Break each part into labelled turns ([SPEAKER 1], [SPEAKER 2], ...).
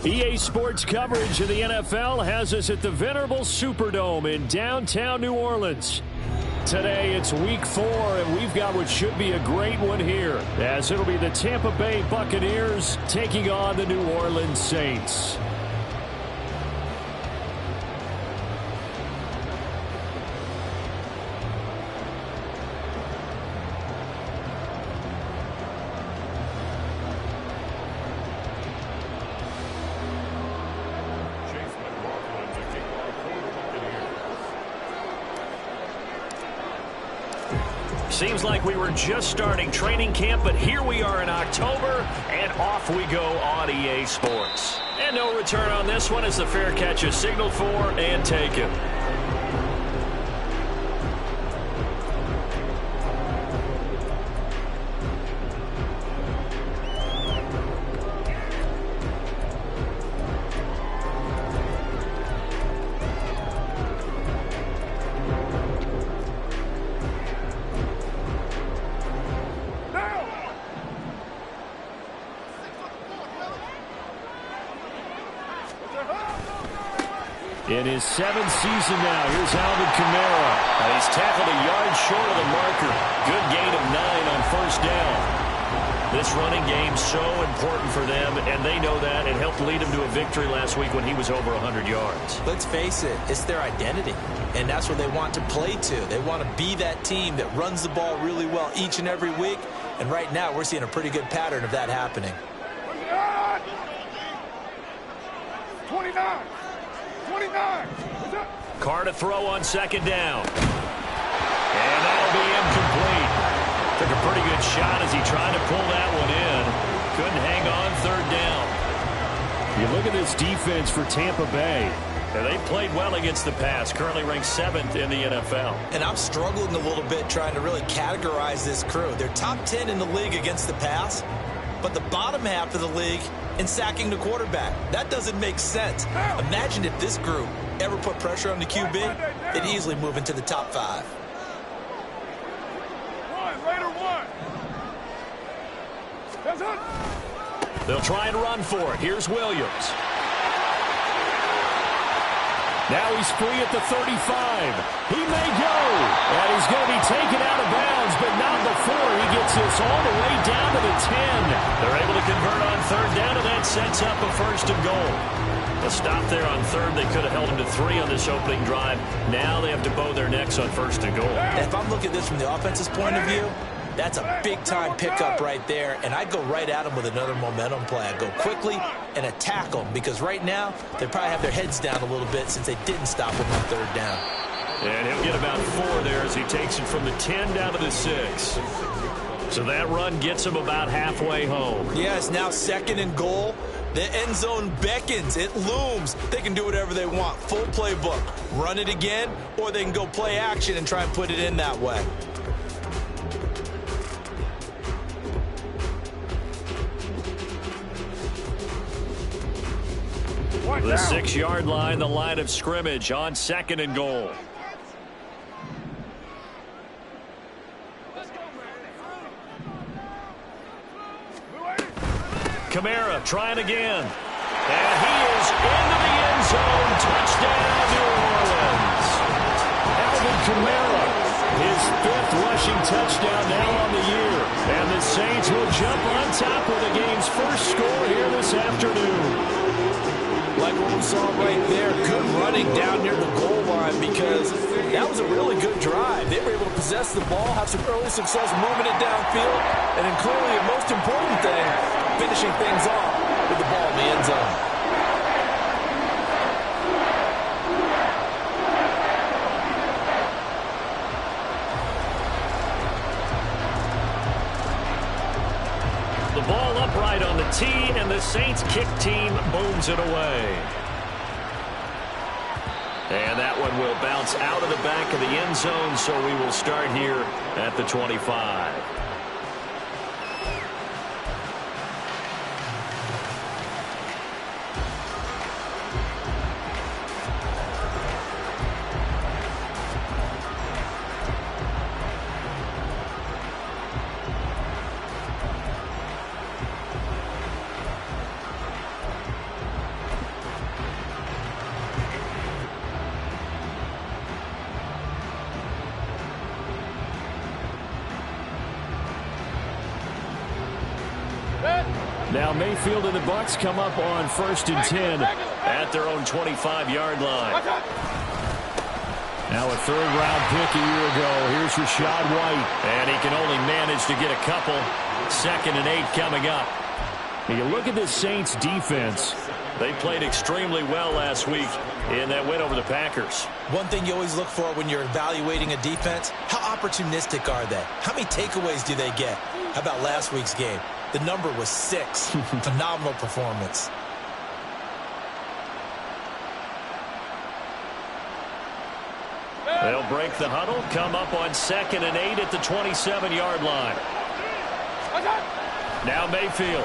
[SPEAKER 1] EA Sports coverage of the NFL has us at the venerable Superdome in downtown New Orleans. Today it's week 4, and we've got what should be a great one here, as it'll be the Tampa Bay Buccaneers taking on the New Orleans Saints.
[SPEAKER 2] Seems like we were just starting training camp, but here we are in October, and off we go on EA Sports. And no return on this one as the fair catch is signaled for and taken.
[SPEAKER 1] In his 7th season now, here's Alvin Kamara.
[SPEAKER 2] And he's tackled a yard short of the marker. Good gain of 9 on first down. This running game so important for them, and they know that. It helped lead them to a victory last week when he was over 100 yards.
[SPEAKER 3] Let's face it, it's their identity, and that's what they want to play to. They want to be that team that runs the ball really well each and every week, and right now we're seeing a pretty good pattern of that happening.
[SPEAKER 4] 29.
[SPEAKER 2] Carr to throw on second down. And that'll be incomplete. Took a pretty good shot as he tried to pull that one in. Couldn't hang on third down.
[SPEAKER 1] You look at this defense for Tampa Bay.
[SPEAKER 2] And they played well against the pass, currently ranked 7th in the NFL.
[SPEAKER 3] And I'm struggling a little bit trying to really categorize this crew. They're top 10 in the league against the pass, but the bottom half of the league in sacking the quarterback. That doesn't make sense. Imagine if this group ever put pressure on the QB, they'd easily move into the top 5.
[SPEAKER 2] They'll try and run for it. Here's Williams.
[SPEAKER 1] Now he's free at the 35. He may go. And he's going to be taken out of bounds, but not before he gets this all the way down to the 10.
[SPEAKER 2] They're able to convert on third down, and that sets up a 1st and goal. A stop there on third. They could have held him to 3 on this opening drive. Now they have to bow their necks on 1st and goal.
[SPEAKER 3] And if I'm looking at this from the offense's point of view, that's a big-time pickup right there, and I'd go right at them with another momentum play. I'd go quickly and attack them, because right now they probably have their heads down a little bit since they didn't stop him on third down.
[SPEAKER 2] And he'll get about 4 there as he takes it from the 10 down to the 6. So that run gets him about halfway home.
[SPEAKER 3] Yeah, it's now 2nd and goal. The end zone beckons. It looms. They can do whatever they want. Full playbook. Run it again, or they can go play action and try and put it in that way.
[SPEAKER 2] The 6-yard line, the line of scrimmage on 2nd and goal. Kamara trying again. And he is into the end zone. Touchdown, New Orleans.
[SPEAKER 1] Alvin Kamara, his 5th rushing touchdown now on the year. And the Saints will jump on top with the game's first score here this afternoon.
[SPEAKER 3] Like what we saw right there, good running down near the goal line, because that was a really good drive. They were able to possess the ball, have some early success moving it downfield, and then clearly the most important thing, finishing things off with the ball in the end zone.
[SPEAKER 2] The ball upright on the tee, and the Saints kick team booms it away. And that one will bounce out of the back of the end zone, so we will start here at the 25.
[SPEAKER 1] Now Mayfield and the Bucs come up on 1st and 10
[SPEAKER 2] at their own 25-yard line.
[SPEAKER 1] Now a third-round pick a year ago. Here's Rachaad White.
[SPEAKER 2] And he can only manage to get a couple. 2nd and 8 coming up.
[SPEAKER 1] When you look at this Saints defense.
[SPEAKER 2] They played extremely well last week in that win over the Packers.
[SPEAKER 3] One thing you always look for when you're evaluating a defense, how opportunistic are they? How many takeaways do they get? How about last week's game? The number was 6. Phenomenal performance.
[SPEAKER 2] They'll break the huddle, come up on 2nd and 8 at the 27-yard line. Now Mayfield.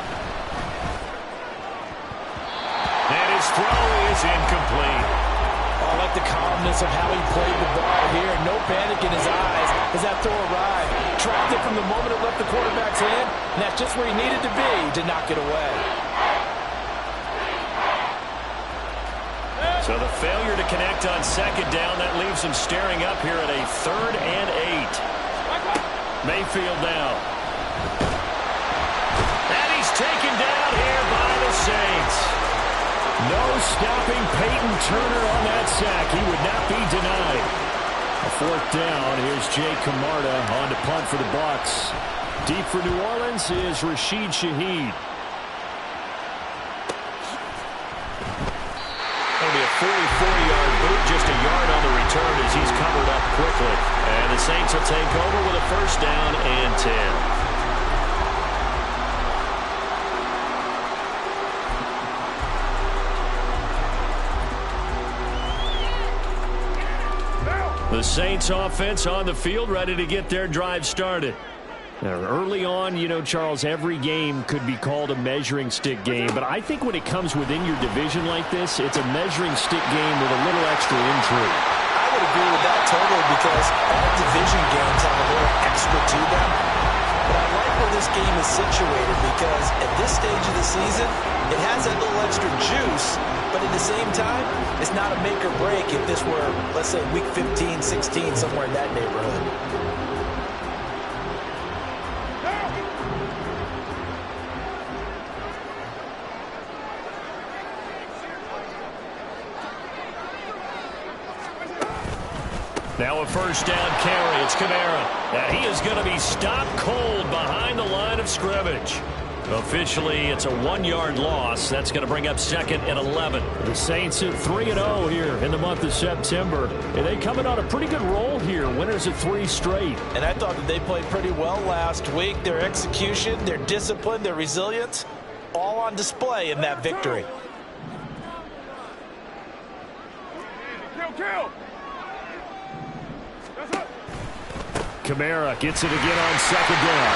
[SPEAKER 2] And his throw is incomplete.
[SPEAKER 3] I like the calmness of how he played the ball here. No panic in his eyes as that throw arrived. Tracked it from the moment it left the quarterback's hand, and that's just where he needed to be to knock it away.
[SPEAKER 2] So the failure to connect on 2nd down, that leaves him staring up here at a 3rd and 8. Mayfield now. And he's taken down here by the Saints.
[SPEAKER 1] No stopping Peyton Turner on that sack. He would not be denied. A 4th down. Here's Jay Camarda on to punt for the Bucs. Deep for New Orleans is Rashid Shaheed.
[SPEAKER 2] That'll be a 44-yard boot, just a yard on the return as he's covered up quickly. And the Saints will take over with a 1st down and 10. The Saints offense on the field, ready to get their drive started.
[SPEAKER 1] Now, early on, you know, Charles, every game could be called a measuring stick game. But I think when it comes within your division like this, it's a measuring stick game with a little extra intrigue.
[SPEAKER 3] I would agree with that totally because all division games have a little extra to them. But I like where this game is situated because at this stage of the season, it has that little extra juice. But at the same time, it's not a make or break if this were, let's say, week 15, 16, somewhere in that neighborhood.
[SPEAKER 2] Now a 1st down carry. It's Kamara. And he is going to be stopped cold behind the line of scrimmage. Officially, it's a 1-yard loss. That's going to bring up 2nd and 11.
[SPEAKER 1] The Saints at 3-0 here in the month of September. And they coming on a pretty good roll here. Winners of 3 straight.
[SPEAKER 3] And I thought that they played pretty well last week. Their execution, their discipline, their resilience, all on display in that victory.
[SPEAKER 1] Kamara gets it again on 2nd down.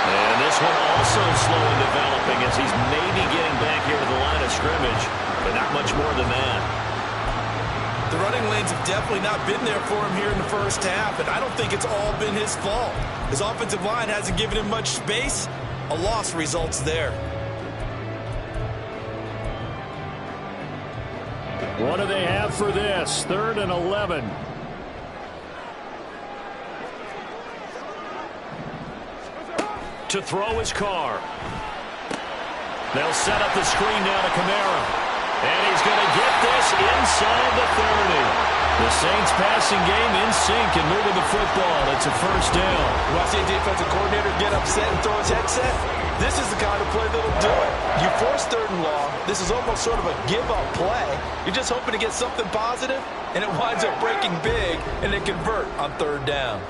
[SPEAKER 2] And this one also slow in developing as he's maybe getting back here to the line of scrimmage, but not much more than that.
[SPEAKER 3] The running lanes have definitely not been there for him here in the first half, and I don't think it's all been his fault. His offensive line hasn't given him much space. A loss results there.
[SPEAKER 1] What do they have for this? 3rd and 11.
[SPEAKER 2] To throw his car. They'll set up the screen now to Kamara. And he's going to get this inside the 30. The Saints passing game in sync and moving the football. It's a 1st down.
[SPEAKER 3] You want to see a defensive coordinator get upset and throw his headset? This is the kind of play that'll do it. You force 3rd and long. This is almost sort of a give-up play. You're just hoping to get something positive, and it winds up breaking big, and they convert on 3rd down.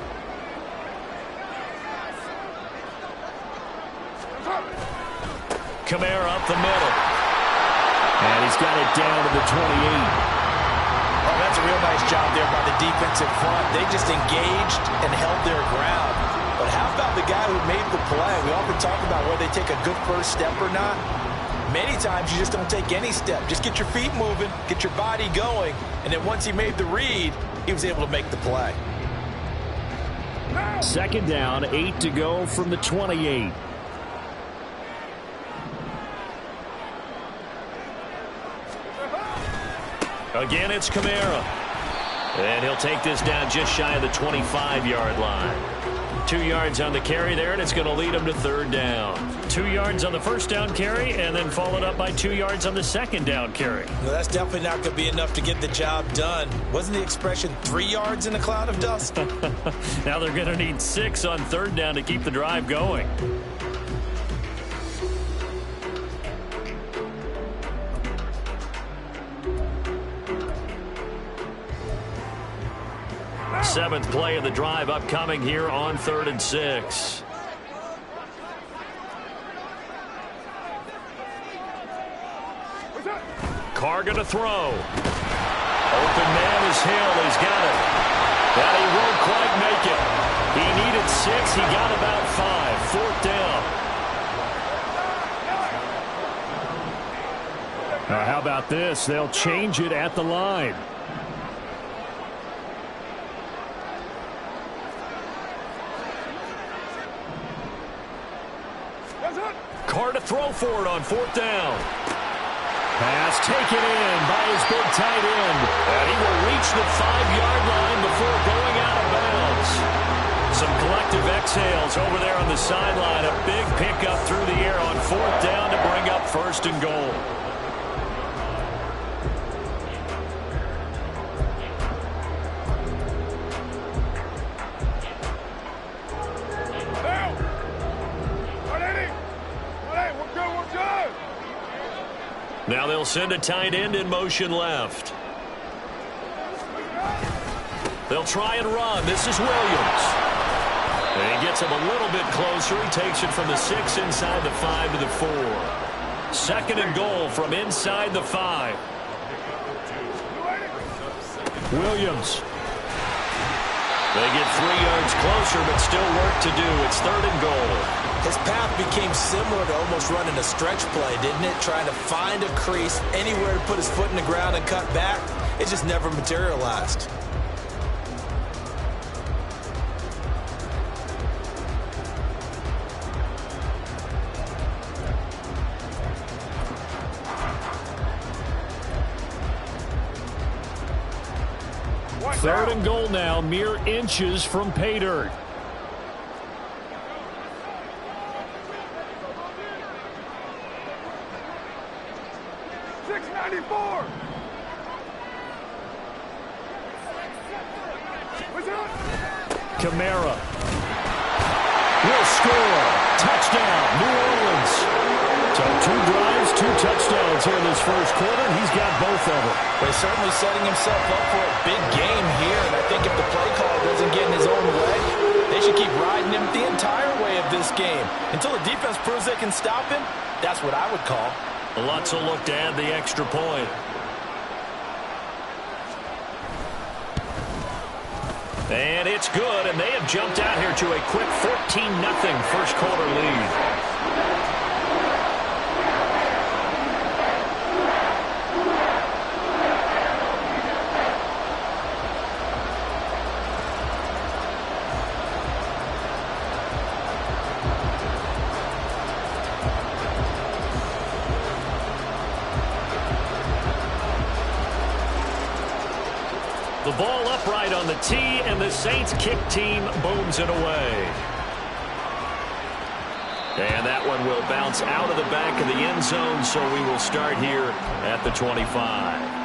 [SPEAKER 2] Kamara up the middle.
[SPEAKER 1] And he's got it down to the 28.
[SPEAKER 3] Oh, that's a real nice job there by the defensive front. They just engaged and held their ground. But how about the guy who made the play? We often talk about whether they take a good first step or not. Many times you just don't take any step. Just get your feet moving, get your body going, and then once he made the read, he was able to make the play.
[SPEAKER 1] 2nd down, 8 to go from the 28.
[SPEAKER 2] Again, it's Kamara. And he'll take this down just shy of the 25-yard line. 2 yards on the carry there, and it's going to lead him to 3rd down.
[SPEAKER 1] 2 yards on the first down carry, and then followed up by 2 yards on the second down carry.
[SPEAKER 3] Well, that's definitely not going to be enough to get the job done. Wasn't the expression 3 yards in a cloud of dust?
[SPEAKER 1] Now they're going to need 6 on 3rd down to keep the drive going.
[SPEAKER 2] Seventh play of the drive upcoming here on 3rd and 6. Carr going to throw. Open man is Hill. He's got it. But he won't quite make it. He needed 6. He got about 5. 4th down.
[SPEAKER 1] Now, how about this? They'll change it at the line.
[SPEAKER 2] Carr to throw for it on 4th down.
[SPEAKER 1] Pass taken in by his big tight end.
[SPEAKER 2] And he will reach the 5-yard line before going out of bounds. Some collective exhales over there on the sideline. A big pickup through the air on 4th down to bring up 1st and goal. Now they'll send a tight end in motion left. They'll try and run. This is Williams. And he gets him a little bit closer. He takes it from the 6 inside the 5 to the 4. 2nd and goal from inside the 5.
[SPEAKER 1] Williams.
[SPEAKER 2] They get 3 yards closer, but still work to do. It's 3rd and goal.
[SPEAKER 3] His path became similar to almost running a stretch play, didn't it? Trying to find a crease, anywhere to put his foot in the ground and cut back. It just never materialized.
[SPEAKER 1] Third and goal now, mere inches from pay dirt. Kamara will score. Touchdown, New Orleans. So 2 drives, 2 touchdowns here in this first quarter. He's got both of them.
[SPEAKER 3] He's certainly setting himself up for a big game here. And I think if the play call doesn't get in his own way, they should keep riding him the entire way of this game. Until the defense proves they can stop him, that's what I would call.
[SPEAKER 2] Lutz will look to add the extra point. And it's good, and they have jumped out here to a quick 14-0 first quarter lead. The ball upright on the tee, and the Saints kick team booms it away. And that one will bounce out of the back of the end zone, so we will start here at the 25.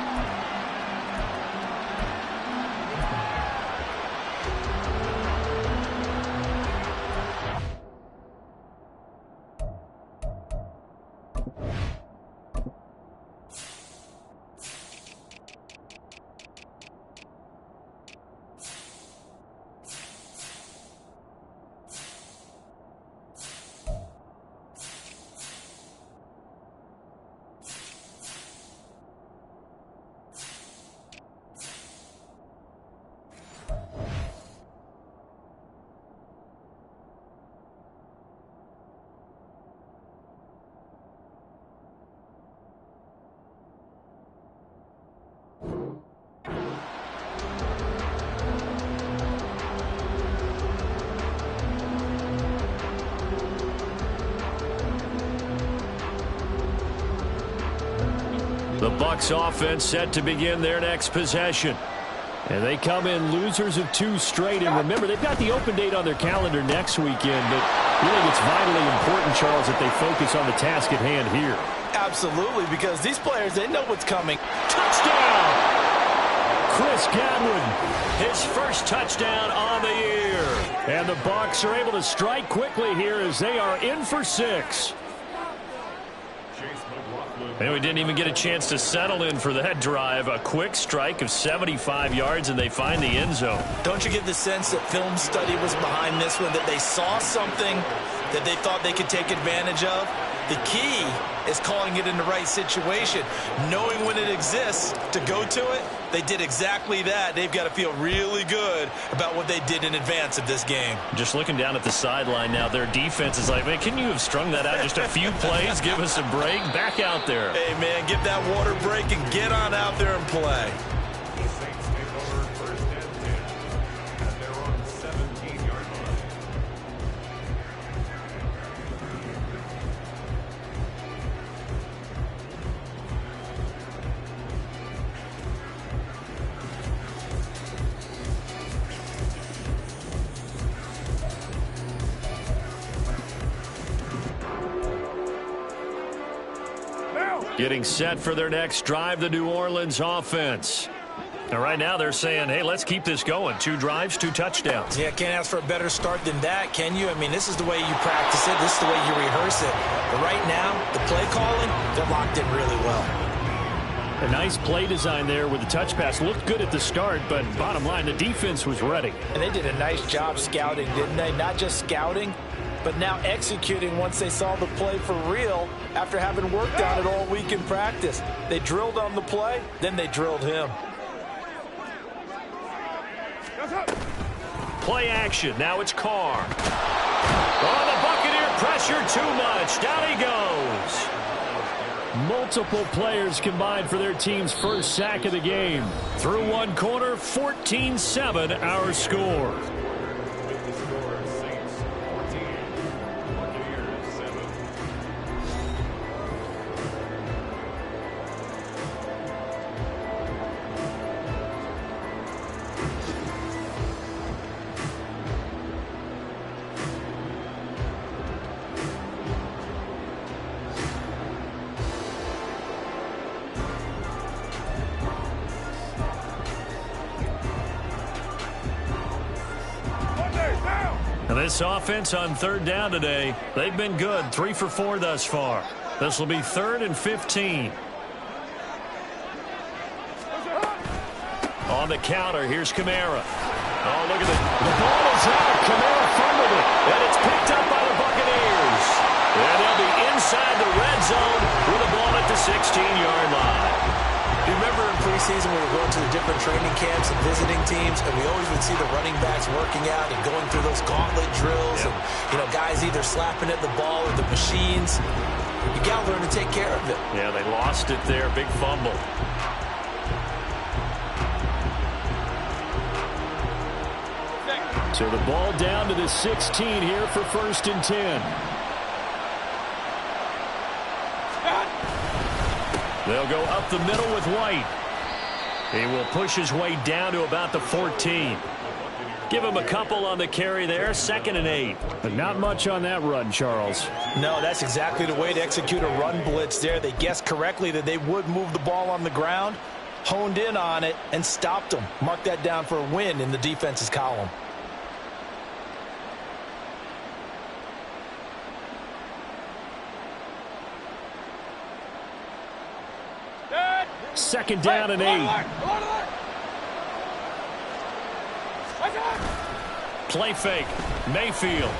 [SPEAKER 2] The Bucs offense set to begin their next possession.
[SPEAKER 1] And they come in losers of 2 straight. And remember, they've got the open date on their calendar next weekend. But you think it's vitally important, Charles, that they focus on the task at hand here.
[SPEAKER 3] Absolutely, because these players, they know what's coming.
[SPEAKER 1] Touchdown! Chris Godwin.
[SPEAKER 2] His first touchdown on the year.
[SPEAKER 1] And the Bucs are able to strike quickly here as they are in for 6.
[SPEAKER 2] And we didn't even get a chance to settle in for that drive. A quick strike of 75 yards, and they find the end zone.
[SPEAKER 3] Don't you get the sense that film study was behind this one, that they saw something that they thought they could take advantage of? The key is calling it in the right situation, knowing when it exists to go to it. They did exactly that. They've got to feel really good about what they did in advance of this game.
[SPEAKER 2] Just looking down at the sideline now, their defense is like, man, can you have strung that out just a few plays? Give us a break. Back out there.
[SPEAKER 3] Hey, man, give that water break and get on out there and play.
[SPEAKER 2] Getting set for their next drive, the New Orleans offense. And right now they're saying, hey, let's keep this going. 2 drives, 2 touchdowns.
[SPEAKER 3] Yeah, can't ask for a better start than that, can you? I mean, this is the way you practice it. This is the way you rehearse it. But right now, the play calling, they're locked in really well.
[SPEAKER 1] A nice play design there with the touch pass. Looked good at the start, but bottom line, the defense was ready.
[SPEAKER 3] And they did a nice job scouting, didn't they? Not just scouting, but now executing once they saw the play for real after having worked on it all week in practice. They drilled on the play, then they drilled him.
[SPEAKER 2] Play action. Now it's Carr. Oh, the Buccaneer pressure too much. Down he goes.
[SPEAKER 1] Multiple players combined for their team's first sack of the game. Through one quarter, 14-7 our score.
[SPEAKER 2] This offense on 3rd down today, they've been good. 3 for 4 thus far. This will be 3rd and 15. On the counter, here's Kamara. Oh, look at it.
[SPEAKER 1] The ball is out. Kamara fumbled it.
[SPEAKER 2] And it's picked up by the Buccaneers. And they'll be inside the red zone with the ball at the 16-yard line.
[SPEAKER 3] You remember in preseason we were going to the different training camps and visiting teams, and we always would see the running backs working out and going through those gauntlet drills, and guys either slapping at the ball or the machines. You got to learn to take care of it.
[SPEAKER 2] Yeah, they lost it there. Big fumble.
[SPEAKER 1] So the ball down to the 16 here for 1st and 10.
[SPEAKER 2] They'll go up the middle with White. He will push his way down to about the 14. Give him a couple on the carry there. 2nd and 8.
[SPEAKER 1] But not much on that run, Charles.
[SPEAKER 3] No, that's exactly the way to execute a run blitz there. They guessed correctly that they would move the ball on the ground, honed in on it, and stopped them. Mark that down for a win in the defense's column.
[SPEAKER 1] Second down and 8.
[SPEAKER 2] Play fake. Mayfield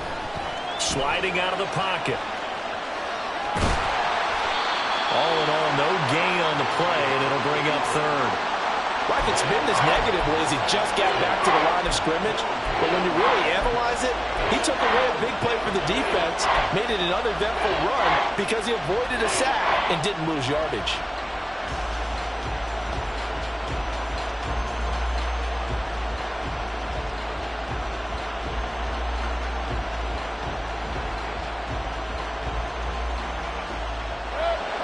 [SPEAKER 2] sliding out of the pocket. All in all, no gain on the play, and it'll bring up 3rd.
[SPEAKER 3] It's been this negatively as he just got back to the line of scrimmage. But when you really analyze it, he took away a big play for the defense, made it an uneventful run because he avoided a sack and didn't lose yardage.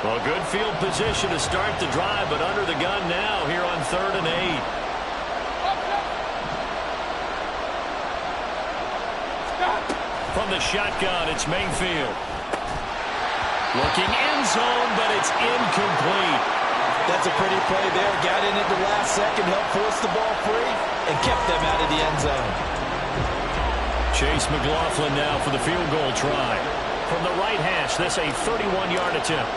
[SPEAKER 2] Well, good field position to start the drive, but under the gun now here on 3rd and 8. From the shotgun, it's Mayfield. Looking end zone, but it's incomplete.
[SPEAKER 3] That's a pretty play there. Got in at the last second, helped force the ball free, and kept them out of the end zone.
[SPEAKER 2] Chase McLaughlin now for the field goal try.
[SPEAKER 1] From the right hash, this a 31-yard attempt.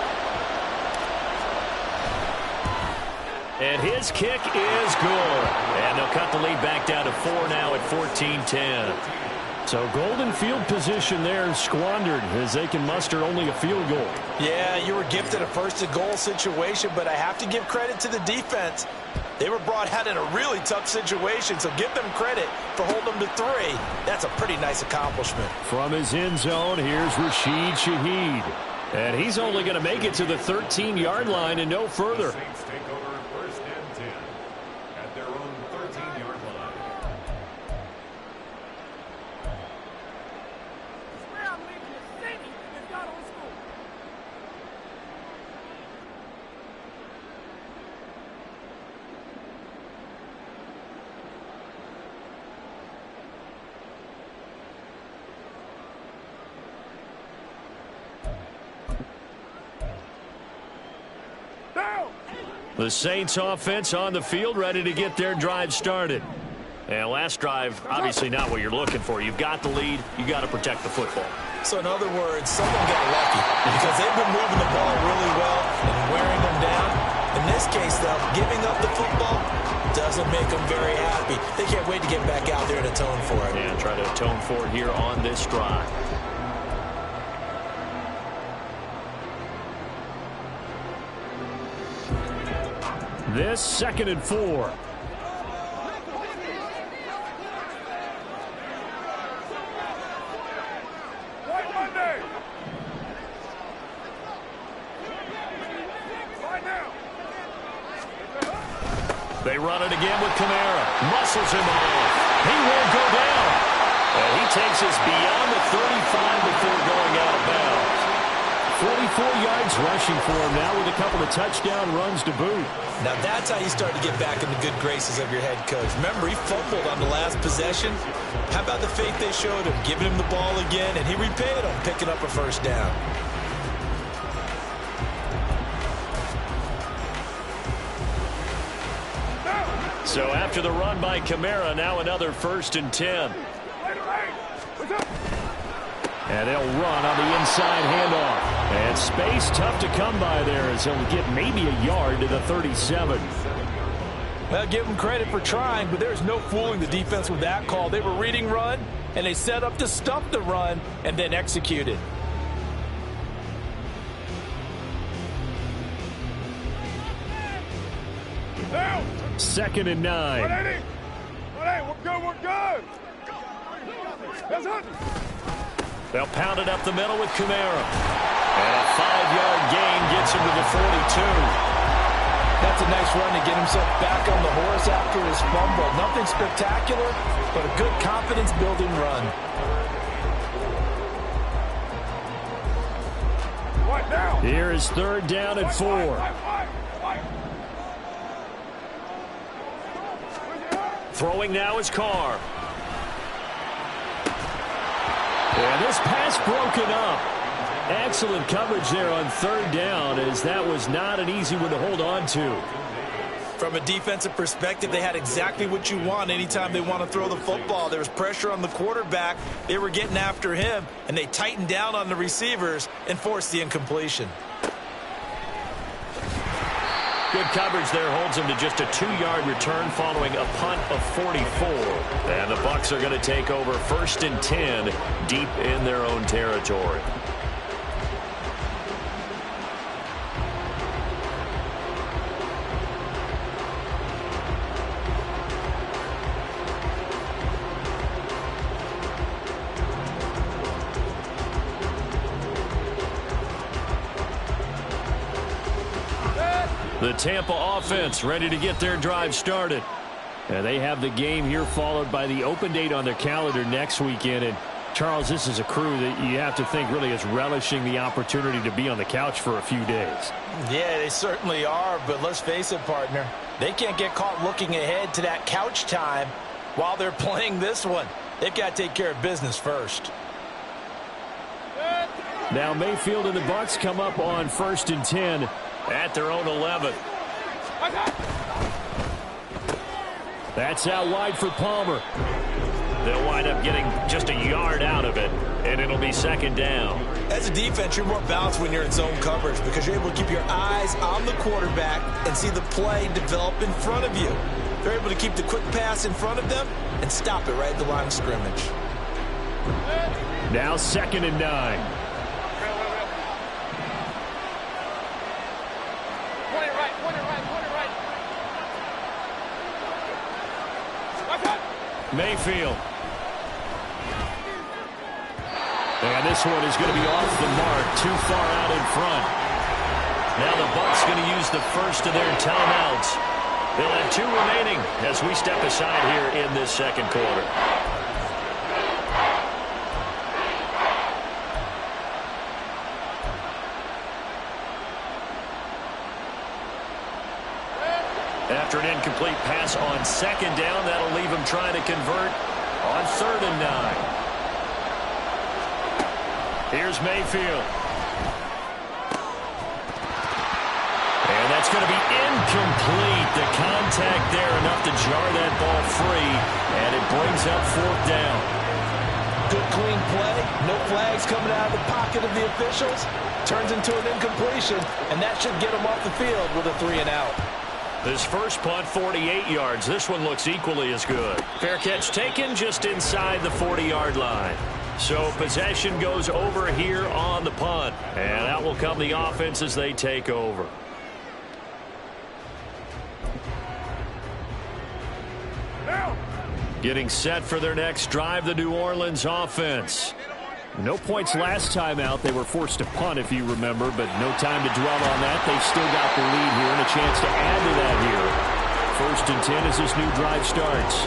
[SPEAKER 1] And his kick is good. And they'll cut the lead back down to 4 now at 14-10. So golden field position there squandered as they can muster only a field goal.
[SPEAKER 3] Yeah, you were gifted a first-and-goal situation, but I have to give credit to the defense. They were brought out in a really tough situation, so give them credit for holding them to 3. That's a pretty nice accomplishment.
[SPEAKER 1] From his end zone, here's Rashid Shaheed. And he's only going to make it to the 13-yard line and no further.
[SPEAKER 4] Saints take over first and 10 at their own 13-yard line.
[SPEAKER 1] The Saints offense on the field, ready to get their drive started. And last drive, obviously not what you're looking for. You've got the lead. You got to protect the football.
[SPEAKER 3] So in other words, someone got lucky because they've been moving the ball really well and wearing them down. In this case, though, giving up the football doesn't make them very happy. They can't wait to get back out there and atone for it.
[SPEAKER 1] And try to atone for it here on this drive. This 2nd and 4. They run it again with Kamara. Muscles him off. He won't go down. And he takes us beyond the 35 before going out of bounds. 44 yards rushing for him now with a couple of touchdown runs to boot.
[SPEAKER 3] Now that's how you start to get back in the good graces of your head coach. Remember, he fumbled on the last possession. How about the faith they showed him, giving him the ball again, and he repaid them, picking up a first down.
[SPEAKER 1] So after the run by Kamara, now another 1st and 10. And they'll run on the inside handoff. And space tough to come by there as he'll get maybe a yard to the 37.
[SPEAKER 3] Well, give them credit for trying, but there's no fooling the defense with that call. They were reading run, and they set up to stump the run and then executed.
[SPEAKER 4] Now,
[SPEAKER 1] 2nd and 9.
[SPEAKER 4] 180. 180. We're good. That's it.
[SPEAKER 1] They'll pound it up the middle with Kamara. And a 5-yard gain gets him to the 42.
[SPEAKER 3] That's a nice run to get himself back on the horse after his fumble. Nothing spectacular, but a good confidence-building run.
[SPEAKER 4] What now?
[SPEAKER 1] Here is 3rd down and 4. Throwing now is Carr. And this pass broken up. Excellent coverage there on 3rd down, as that was not an easy one to hold on to.
[SPEAKER 3] From a defensive perspective, they had exactly what you want anytime they want to throw the football. There was pressure on the quarterback. They were getting after him, and they tightened down on the receivers and forced the incompletion.
[SPEAKER 1] Good coverage there holds him to just a 2-yard return following a punt of 44. And the Bucs are going to take over 1st and 10 deep in their own territory. The Tampa offense ready to get their drive started. And they have the game here followed by the open date on their calendar next weekend. And Charles, this is a crew that you have to think really is relishing the opportunity to be on the couch for a few days.
[SPEAKER 3] Yeah, they certainly are, but let's face it, partner. They can't get caught looking ahead to that couch time while they're playing this one. They've got to take care of business first.
[SPEAKER 1] Now Mayfield and the Bucs come up on 1st and 10
[SPEAKER 2] at their own 11.
[SPEAKER 1] That's out wide for Palmer.
[SPEAKER 2] They'll wind up getting just a yard out of it, and it'll be 2nd down.
[SPEAKER 3] As a defense, you're more balanced when you're in zone coverage because you're able to keep your eyes on the quarterback and see the play develop in front of you. They're able to keep the quick pass in front of them and stop it right at the line of scrimmage.
[SPEAKER 1] Now 2nd and 9. Mayfield. And this one is going to be off the mark, too far out in front.
[SPEAKER 2] Now the Bucs going to use the first of their timeouts. They'll have 2 remaining as we step aside here in this 2nd quarter. After an incomplete pass on 2nd down, that'll leave him trying to convert on 3rd and 9. Here's Mayfield. And that's going to be incomplete. The contact there enough to jar that ball free, and it brings up 4th down.
[SPEAKER 3] Good clean play. No flags coming out of the pocket of the officials. Turns into an incompletion, and that should get him off the field with a 3-and-out.
[SPEAKER 2] This first punt, 48 yards. This one looks equally as good. Fair catch taken just inside the 40-yard line. So possession goes over here on the punt. And out will come the offense as they take over. Getting set for their next drive, the New Orleans offense.
[SPEAKER 1] No points last time out. They were forced to punt, if you remember, but no time to dwell on that. They've still got the lead here and a chance to add to that here. 1st and 10 as this new drive starts.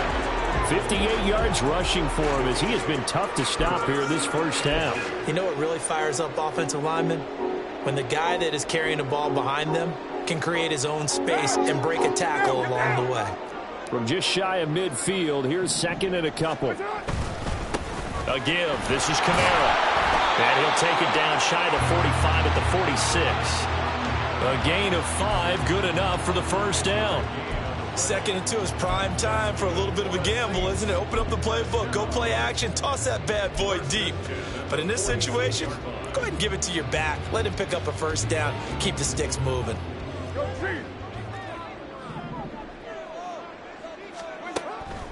[SPEAKER 1] 58 yards rushing for him as he has been tough to stop here this first half.
[SPEAKER 3] You know what really fires up offensive linemen? When the guy that is carrying the ball behind them can create his own space and break a tackle along the way.
[SPEAKER 1] From just shy of midfield, here's 2nd and a couple.
[SPEAKER 2] A give. This is Kamara. And he'll take it down shy of the 45 at the 46. A gain of 5, good enough for the 1st down.
[SPEAKER 3] 2nd and 2 is prime time for a little bit of a gamble, isn't it? Open up the playbook, go play action, toss that bad boy deep. But in this situation, go ahead and give it to your back. Let him pick up a 1st down. Keep the sticks moving.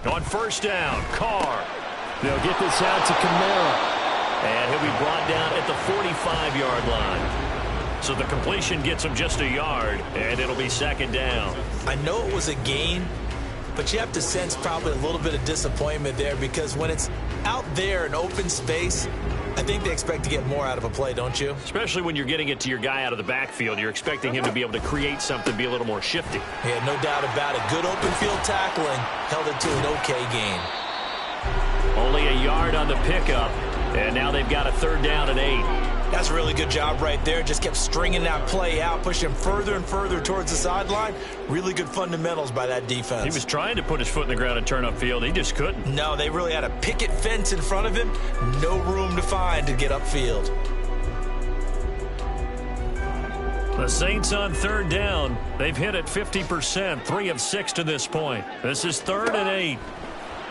[SPEAKER 2] On 1st down, Carr.
[SPEAKER 1] They'll get this out to Kamara.
[SPEAKER 2] And he'll be brought down at the 45-yard line. So the completion gets him just a yard, and it'll be 2nd down.
[SPEAKER 3] I know it was a gain, but you have to sense probably a little bit of disappointment there because when it's out there in open space, I think they expect to get more out of a play, don't you?
[SPEAKER 2] Especially when you're getting it to your guy out of the backfield. You're expecting him to be able to create something, be a little more shifty.
[SPEAKER 3] Yeah, no doubt about it. Good open field tackling held it to an okay gain.
[SPEAKER 2] Only a yard on the pickup, and now they've got a 3rd down and 8.
[SPEAKER 3] That's a really good job right there. Just kept stringing that play out, pushing him further and further towards the sideline. Really good fundamentals by that defense.
[SPEAKER 2] He was trying to put his foot in the ground and turn upfield. He just couldn't.
[SPEAKER 3] No, they really had a picket fence in front of him. No room to find to get upfield.
[SPEAKER 2] The Saints on 3rd down. They've hit it 50%, 3 of 6 to this point. This is 3rd and 8.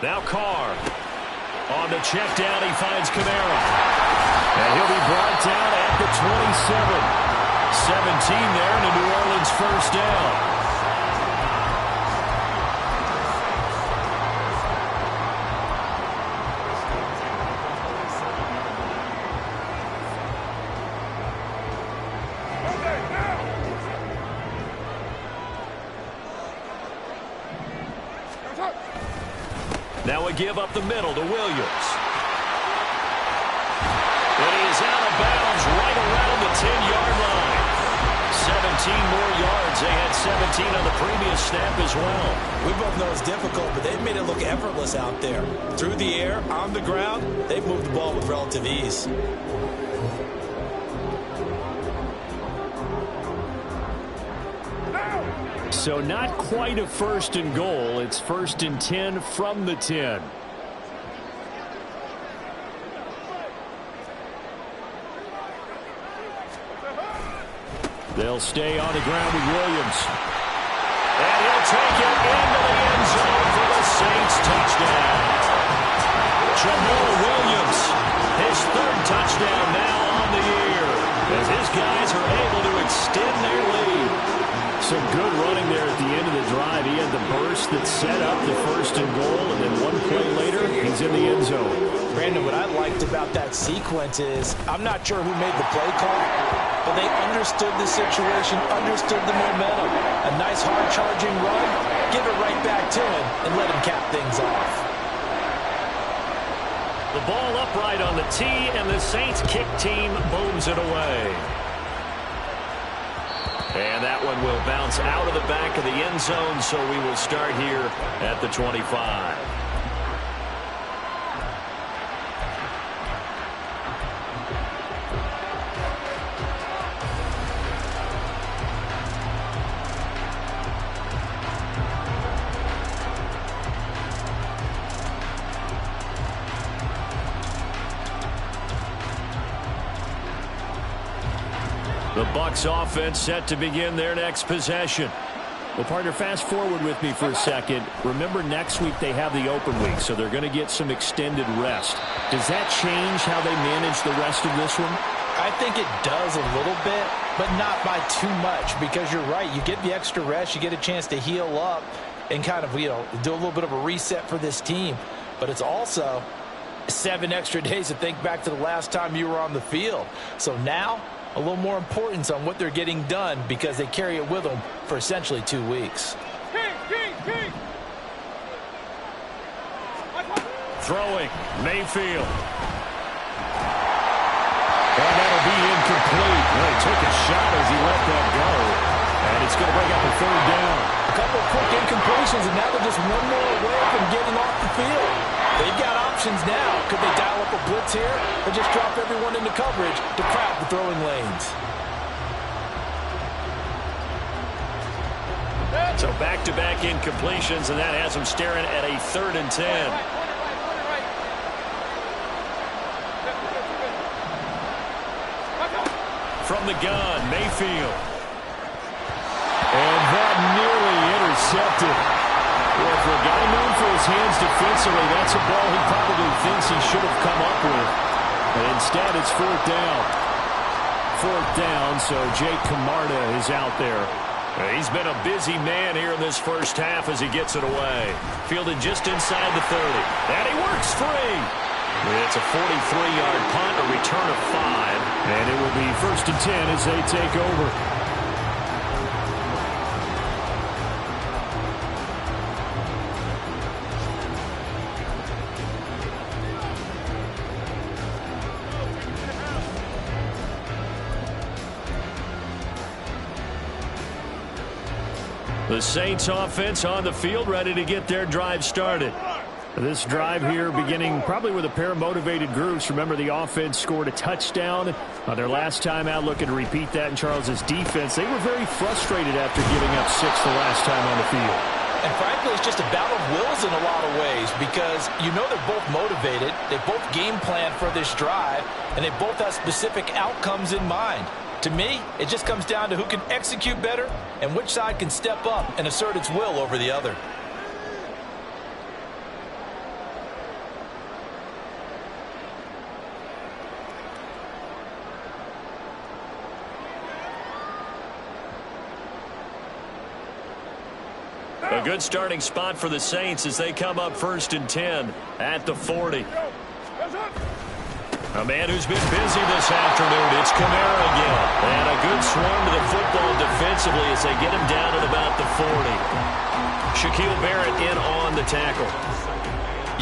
[SPEAKER 2] Now Carr. On the check down, he finds Kamara. And he'll be brought down at the 27. 17 there, and a New Orleans 1st down. Now a give up the middle to Williams. And he is out of bounds right around the 10-yard line. 17 more yards. They had 17 on the previous snap as well.
[SPEAKER 3] We both know it's difficult, but they've made it look effortless out there. Through the air, on the ground, they've moved the ball with relative ease.
[SPEAKER 1] So not quite a 1st and goal. It's 1st and 10 from the 10. They'll stay on the ground with Williams. And he'll take it into the end zone for the Saints touchdown. Jamal Williams, his third touchdown now on the year, as his guys are able to extend their lead. Some good running there at the end of the drive. He had the burst that set up the first and goal, and then one play later, he's in the end zone.
[SPEAKER 3] Brandon, what I liked about that sequence is, I'm not sure who made the play call, but they understood the situation, understood the momentum. A nice hard-charging run, give it right back to him, and let him cap things off.
[SPEAKER 2] The ball upright on the tee, and the Saints kick team booms it away. And that one will bounce out of the back of the end zone, so we will start here at the 25. The Bucs offense set to begin their next possession.
[SPEAKER 1] Well, partner, fast forward with me for a second. Remember, next week they have the open week, so they're going to get some extended rest. Does that change how they manage the rest of this one?
[SPEAKER 3] I think it does a little bit, but not by too much, because you're right. You get the extra rest, you get a chance to heal up and kind of, do a little bit of a reset for this team. But it's also 7 extra days to think back to the last time you were on the field. So now, a little more importance on what they're getting done, because they carry it with them for essentially 2 weeks.
[SPEAKER 2] Throwing, Mayfield.
[SPEAKER 1] And that'll be incomplete. Well, he took a shot as he let that go. And it's going to bring up a third down.
[SPEAKER 3] A couple of quick incompletions, and now they're just one more away from getting off the field. They've got options now. Could they dial up a blitz here or just drop everyone into coverage to crowd the throwing lanes?
[SPEAKER 2] So back-to-back incompletions, and that has them staring at a 3rd and 10. From the gun, Mayfield.
[SPEAKER 1] And that nearly intercepted. Well, for a guy known for his hands defensively, that's a ball he probably thinks he should have come up with. But instead, it's 4th down. 4th down, so Jake Camarda is out there.
[SPEAKER 2] He's been a busy man here in this first half as he gets it away. Fielded just inside the 30. And he works free. It's a 43-yard punt, a return of 5.
[SPEAKER 1] And it will be 1st and 10 as they take over.
[SPEAKER 2] The Saints offense on the field, ready to get their drive started.
[SPEAKER 1] This drive here beginning probably with a pair of motivated groups. Remember, the offense scored a touchdown on their last time out. Looking to repeat that in Charles's defense. They were very frustrated after giving up 6 the last time on the field.
[SPEAKER 3] And frankly, it's just a battle of wills in a lot of ways, because they're both motivated. They both game plan for this drive, and they both have specific outcomes in mind. To me, it just comes down to who can execute better and which side can step up and assert its will over the other.
[SPEAKER 2] A good starting spot for the Saints as they come up 1st and 10 at the 40. A man who's been busy this afternoon, it's Kamara again. And a good swarm to the football defensively as they get him down at about the 40. Shaquille Barrett in on the tackle.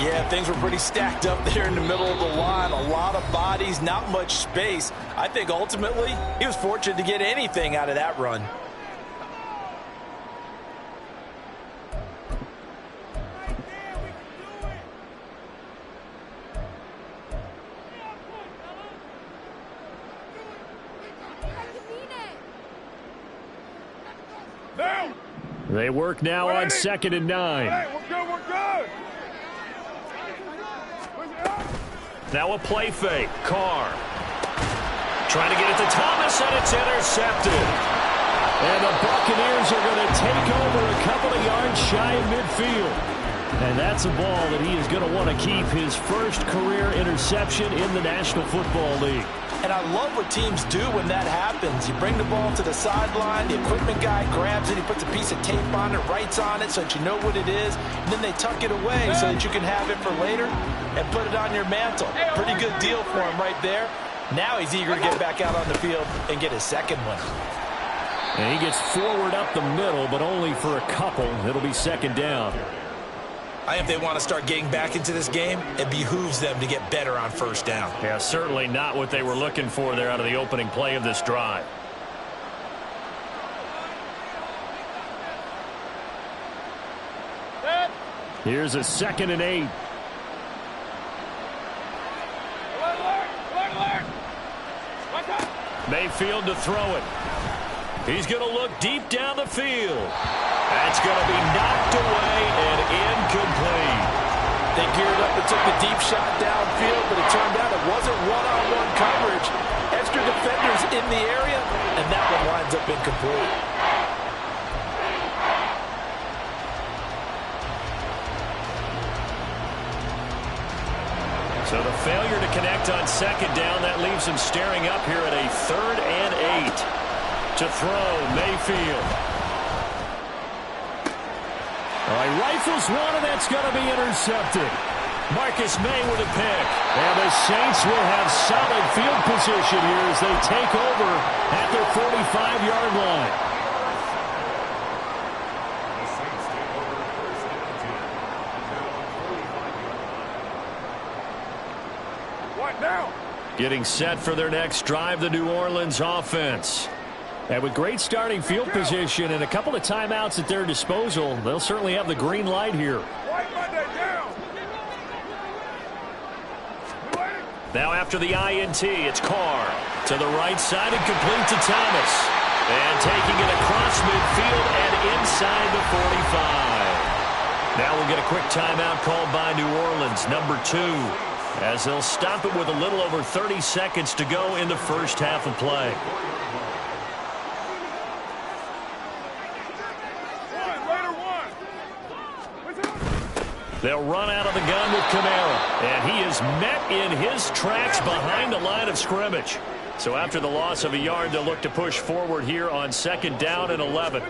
[SPEAKER 3] Yeah, things were pretty stacked up there in the middle of the line. A lot of bodies, not much space. I think ultimately he was fortunate to get anything out of that run.
[SPEAKER 1] They work now on 2nd and 9.
[SPEAKER 4] Hey, we're good, we're good.
[SPEAKER 2] Now a play fake. Carr trying to get it to Thomas, and it's intercepted.
[SPEAKER 1] And the Buccaneers are going to take over a couple of yards shy of midfield. And that's a ball that he is going to want to keep, his first career interception in the National Football League.
[SPEAKER 3] And I love what teams do when that happens. You bring the ball to the sideline, the equipment guy grabs it, he puts a piece of tape on it, writes on it so that you know what it is, and then they tuck it away so that you can have it for later and put it on your mantle. Pretty good deal for him right there. Now he's eager to get back out on the field and get his second one.
[SPEAKER 1] And he gets forward up the middle, but only for a couple. It'll be second down.
[SPEAKER 3] I think if they want to start getting back into this game, it behooves them to get better on first down.
[SPEAKER 2] Yeah, certainly not what they were looking for there out of the opening play of this drive.
[SPEAKER 1] Here's a 2nd and 8.
[SPEAKER 2] Mayfield to throw it. He's going to look deep down the field. That's going to be knocked away and incomplete.
[SPEAKER 3] They geared up and took the deep shot downfield, but it turned out it wasn't one-on-one coverage. Extra defenders in the area, and that one winds up incomplete.
[SPEAKER 2] So the failure to connect on second down, that leaves him staring up here at a 3rd and 8. To throw, Mayfield.
[SPEAKER 1] All right, rifles one, and that's going to be intercepted.
[SPEAKER 2] Marcus May with a pick.
[SPEAKER 1] And the Saints will have solid field position here as they take over at their 45-yard line.
[SPEAKER 4] The Saints take over first and 10. What now?
[SPEAKER 1] Getting set for their next drive, the New Orleans offense. And with great starting field position and a couple of timeouts at their disposal, they'll certainly have the green light here.
[SPEAKER 2] Now after the INT, it's Carr to the right side and complete to Thomas. And taking it across midfield and inside the 45. Now we'll get a quick timeout called by New Orleans, number 2, as they'll stop it with a little over 30 seconds to go in the first half of play. They'll run out of the gun with Kamara, and he is met in his tracks behind the line of scrimmage. So after the loss of a yard, they'll look to push forward here on 2nd down and 11.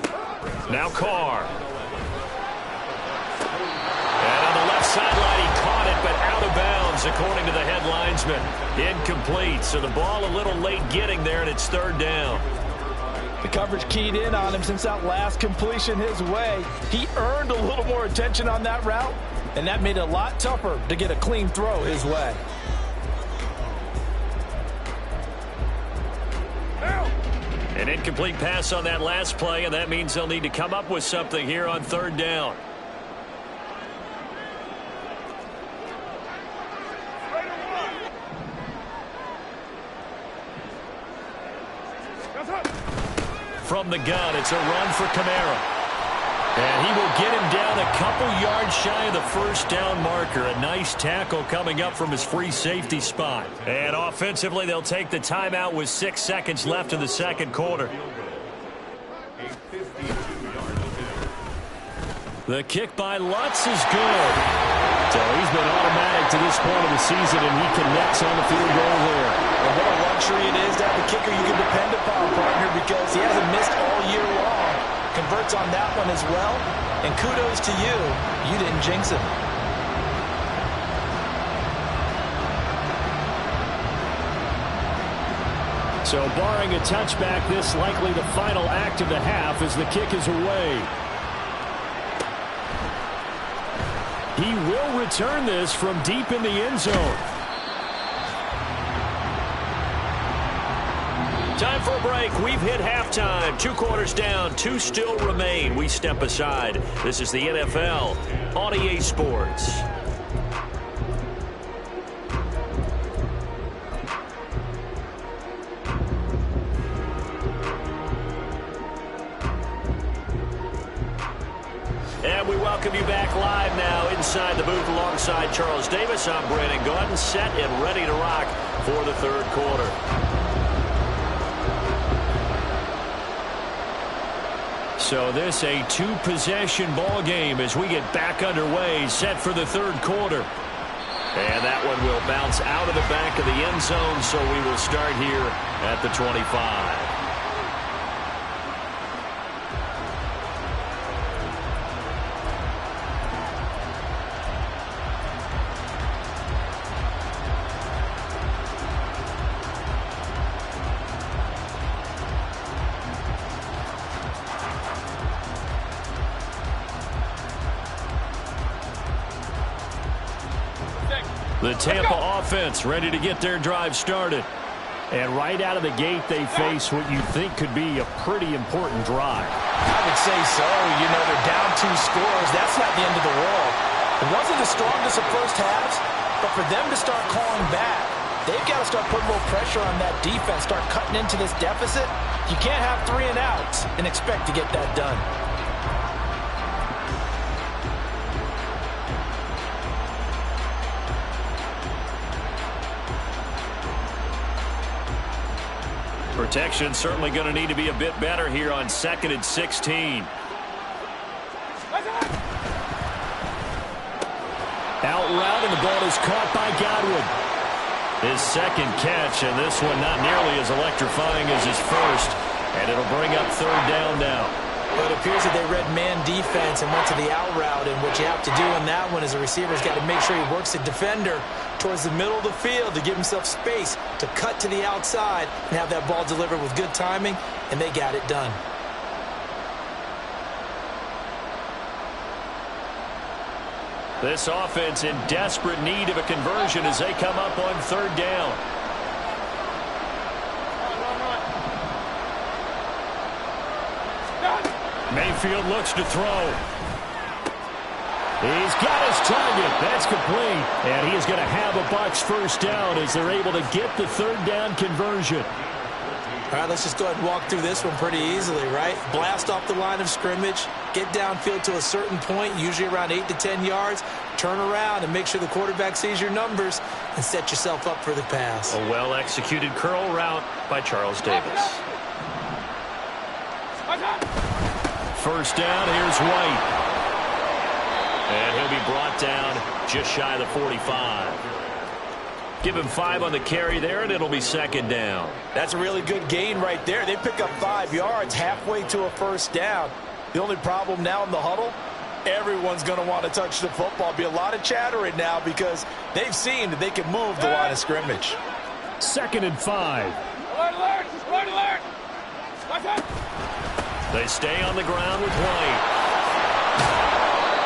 [SPEAKER 2] Now Carr. And on the left sideline, he caught it, but out of bounds, according to the head linesman. Incomplete, so the ball a little late getting there, and it's 3rd down.
[SPEAKER 3] The coverage keyed in on him since that last completion his way. He earned a little more attention on that route, and that made it a lot tougher to get a clean throw his way.
[SPEAKER 2] An incomplete pass on that last play, and that means they'll need to come up with something here on 3rd down. From the gun, it's a run for Kamara. And he will get him down a couple yards shy of the first down marker. A nice tackle coming up from his free safety spot. And offensively, they'll take the timeout with 6 seconds left in the second quarter. The kick by Lutz is good. So he's been automatic to this point of the season, and he connects on the field goal there.
[SPEAKER 3] And what a luxury it is to have a kicker you can depend upon, partner, because he hasn't missed all year long. Converts on that one as well. And kudos to you. You didn't jinx him.
[SPEAKER 1] So barring a touchback, this likely the final act of the half as the kick is away. He will return this from deep in the end zone.
[SPEAKER 2] Time for a break. We've hit halftime. 2 quarters down. 2 still remain. We step aside. This is the NFL on EA Sports. And we welcome you back live now inside the booth alongside Charles Davis. I'm Brandon Gaudin, set and ready to rock for the 3rd quarter.
[SPEAKER 1] So this a two-possession ball game as we get back underway, set for the third quarter. And that one will bounce out of the back of the end zone, so we will start here at the 25. The Tampa offense ready to get their drive started. And right out of the gate, they face what you think could be a pretty important drive.
[SPEAKER 3] I would say so. You know, they're down 2 scores. That's not the end of the world. It wasn't the strongest of first halves, but for them to start calling back, they've got to start putting a little pressure on that defense, start cutting into this deficit. You can't have 3 and outs and expect to get that done.
[SPEAKER 1] Protection certainly going to need to be a bit better here on 2nd and 16. Out route, and the ball is caught by Godwin. His second catch, and this one not nearly as electrifying as his first. And it'll bring up 3rd down now.
[SPEAKER 3] But it appears that they read man defense and went to the out route, and what you have to do in that one is the receiver's got to make sure he works the defender towards the middle of the field to give himself space to cut to the outside and have that ball delivered with good timing, and they got it done.
[SPEAKER 1] This offense in desperate need of a conversion as they come up on 3rd down. Mayfield looks to throw. He's got his target. That's complete. And he is going to have a Bucs first down as they're able to get the 3rd down conversion.
[SPEAKER 3] All right, let's just go ahead and walk through this one pretty easily, right? Blast off the line of scrimmage, get downfield to a certain point, usually around 8 to 10 yards, turn around and make sure the quarterback sees your numbers and set yourself up for the pass.
[SPEAKER 1] A well-executed curl route by Charles Davis. First down, here's White. And he'll be brought down just shy of the 45. Give him 5 on the carry there, and it'll be 2nd down.
[SPEAKER 3] That's a really good gain right there. They pick up 5 yards halfway to a first down. The only problem now in the huddle, everyone's going to want to touch the football. Be a lot of chatter right now because they've seen that they can move the line of scrimmage.
[SPEAKER 1] 2nd and 5.
[SPEAKER 5] Alert! Alert! Alert!
[SPEAKER 1] They stay on the ground with White.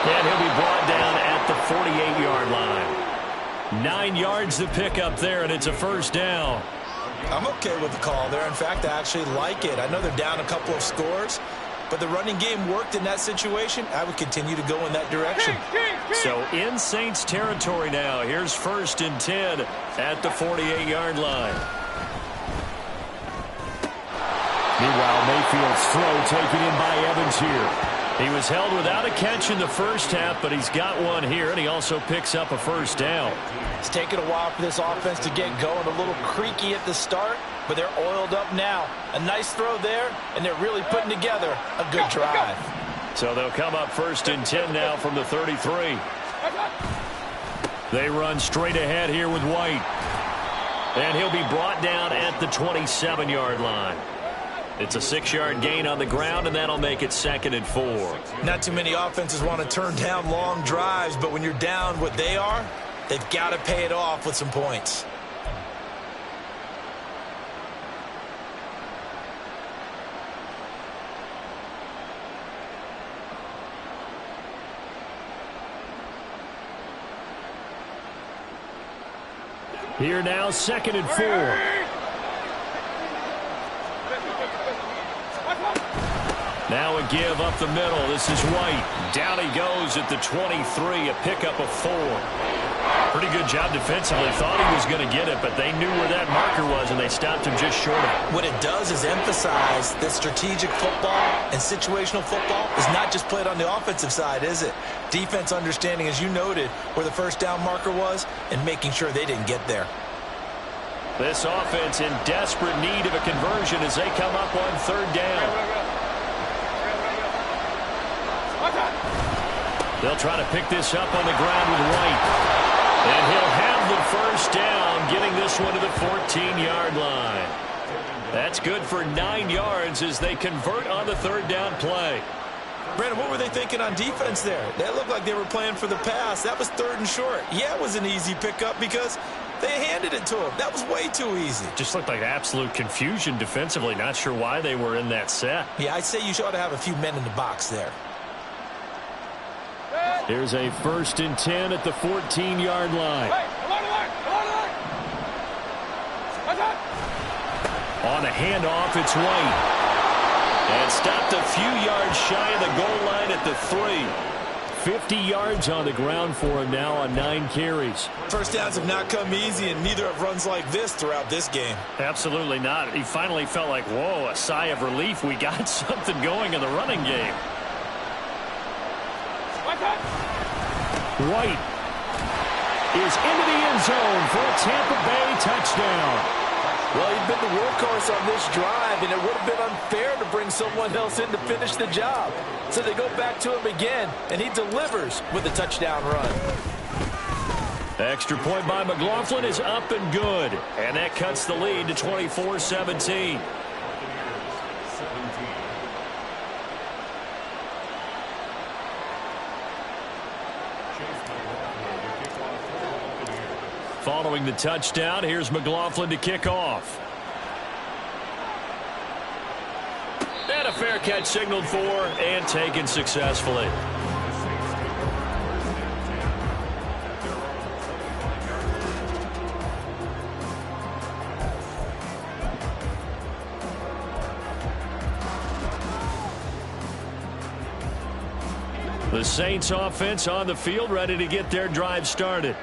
[SPEAKER 1] And he'll be brought down at the 48-yard line. 9 yards to pick up there, and it's a first down.
[SPEAKER 3] I'm okay with the call there. In fact, I actually like it. I know they're down a couple of scores, but the running game worked in that situation. I would continue to go in that direction.
[SPEAKER 1] So in Saints territory now. Here's 1st and 10 at the 48-yard line. Meanwhile, Mayfield's throw taken in by Evans here. He was held without a catch in the first half, but he's got one here, and he also picks up a first down.
[SPEAKER 3] It's taken a while for this offense to get going. A little creaky at the start, but they're oiled up now. A nice throw there, and they're really putting together a good drive.
[SPEAKER 1] So they'll come up 1st and 10 now from the 33. They run straight ahead here with White. And he'll be brought down at the 27-yard line. It's a 6-yard gain on the ground, and that'll make it 2nd and 4.
[SPEAKER 3] Not too many offenses want to turn down long drives, but when you're down what they are, they've got to pay it off with some points.
[SPEAKER 1] Here now, 2nd and 4. Now a give up the middle. This is White. Down he goes at the 23, a pickup of 4. Pretty good job defensively. Thought he was going to get it, but they knew where that marker was, and they stopped him just short of it.
[SPEAKER 3] What it does is emphasize that strategic football and situational football is not just played on the offensive side, is it? Defense understanding, as you noted, where the first down marker was and making sure they didn't get there.
[SPEAKER 1] This offense in desperate need of a conversion as they come up on 3rd down. They'll try to pick this up on the ground with White. And he'll have the first down, getting this one to the 14-yard line. That's good for 9 yards as they convert on the third down play.
[SPEAKER 3] Brandon, what were they thinking on defense there? That looked like they were playing for the pass. That was 3rd and short. Yeah, it was an easy pickup because they handed it to him. That was way too easy.
[SPEAKER 1] Just looked like absolute confusion defensively. Not sure why they were in that set.
[SPEAKER 3] Yeah, I'd say you ought to have a few men in the box there.
[SPEAKER 1] Here's a 1st and 10 at the 14-yard line. On the handoff, it's White. And stopped a few yards shy of the goal line at the 3. 50 yards on the ground for him now on 9 carries.
[SPEAKER 3] First downs have not come easy, and neither have runs like this throughout this game.
[SPEAKER 1] Absolutely not. He finally felt like, whoa, a sigh of relief. We got something going in the running game. White is into the end zone for a Tampa Bay touchdown.
[SPEAKER 3] Well, he'd been the workhorse on this drive, and it would have been unfair to bring someone else in to finish the job. So they go back to him again, and he delivers with a touchdown run.
[SPEAKER 1] Extra point by McLaughlin is up and good. And that cuts the lead to 24-17. Following the touchdown, here's McLaughlin to kick off. And a fair catch signaled for and taken successfully. The Saints offense on the field, ready to get their drive started.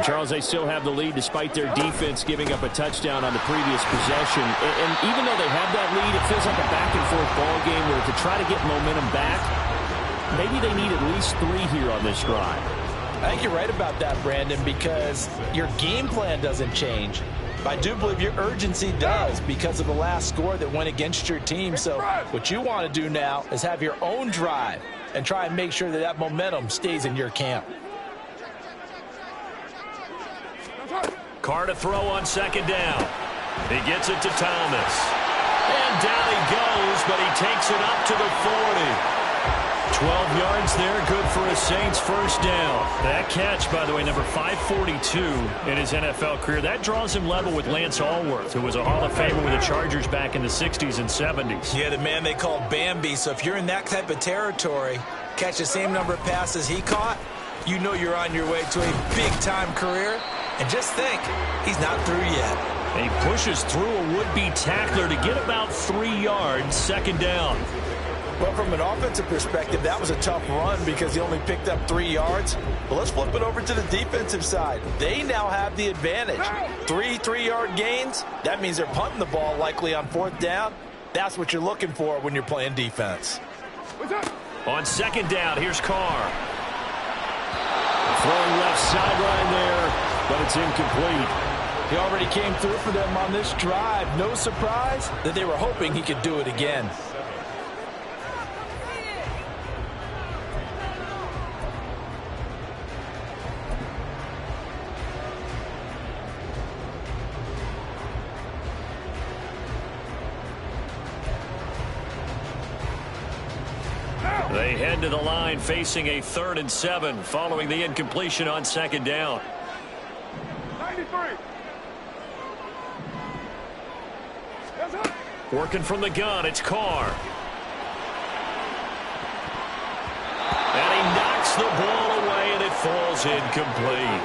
[SPEAKER 1] Charles, they still have the lead despite their defense giving up a touchdown on the previous possession. And even though they have that lead, it feels like a back-and-forth ball game where to try to get momentum back, maybe they need at least 3 here on this drive.
[SPEAKER 3] I think you're right about that, Brandon, because your game plan doesn't change. I do believe your urgency does because of the last score that went against your team. So what you want to do now is have your own drive and try and make sure that that momentum stays in your camp.
[SPEAKER 1] Carr to throw on second down. He gets it to Thomas. And down he goes, but he takes it up to the 40. 12 yards there, good for a Saints first down. That catch, by the way, number 542 in his NFL career. That draws him level with Lance Allworth, who was a Hall of Famer with the Chargers back in the 60s and 70s.
[SPEAKER 3] Yeah, the man they call Bambi. So if you're in that type of territory, catch the same number of passes he caught, you know you're on your way to a big-time career. And just think, he's not through yet.
[SPEAKER 1] And he pushes through a would-be tackler to get about 3 yards, second down.
[SPEAKER 3] Well, from an offensive perspective, that was a tough run because he only picked up 3 yards. But let's flip it over to the defensive side. They now have the advantage. 3 3-yard gains, that means they're punting the ball likely on 4th down. That's what you're looking for when you're playing defense.
[SPEAKER 1] On second down, here's Carr. Throwing left sideline there, but it's incomplete.
[SPEAKER 3] He already came through for them on this drive. No surprise that they were hoping he could do it again.
[SPEAKER 1] They head to the line facing a 3rd and 7 following the incompletion on second down.
[SPEAKER 5] 93.
[SPEAKER 1] Working from the gun, it's Carr. And he knocks the ball away and it falls incomplete.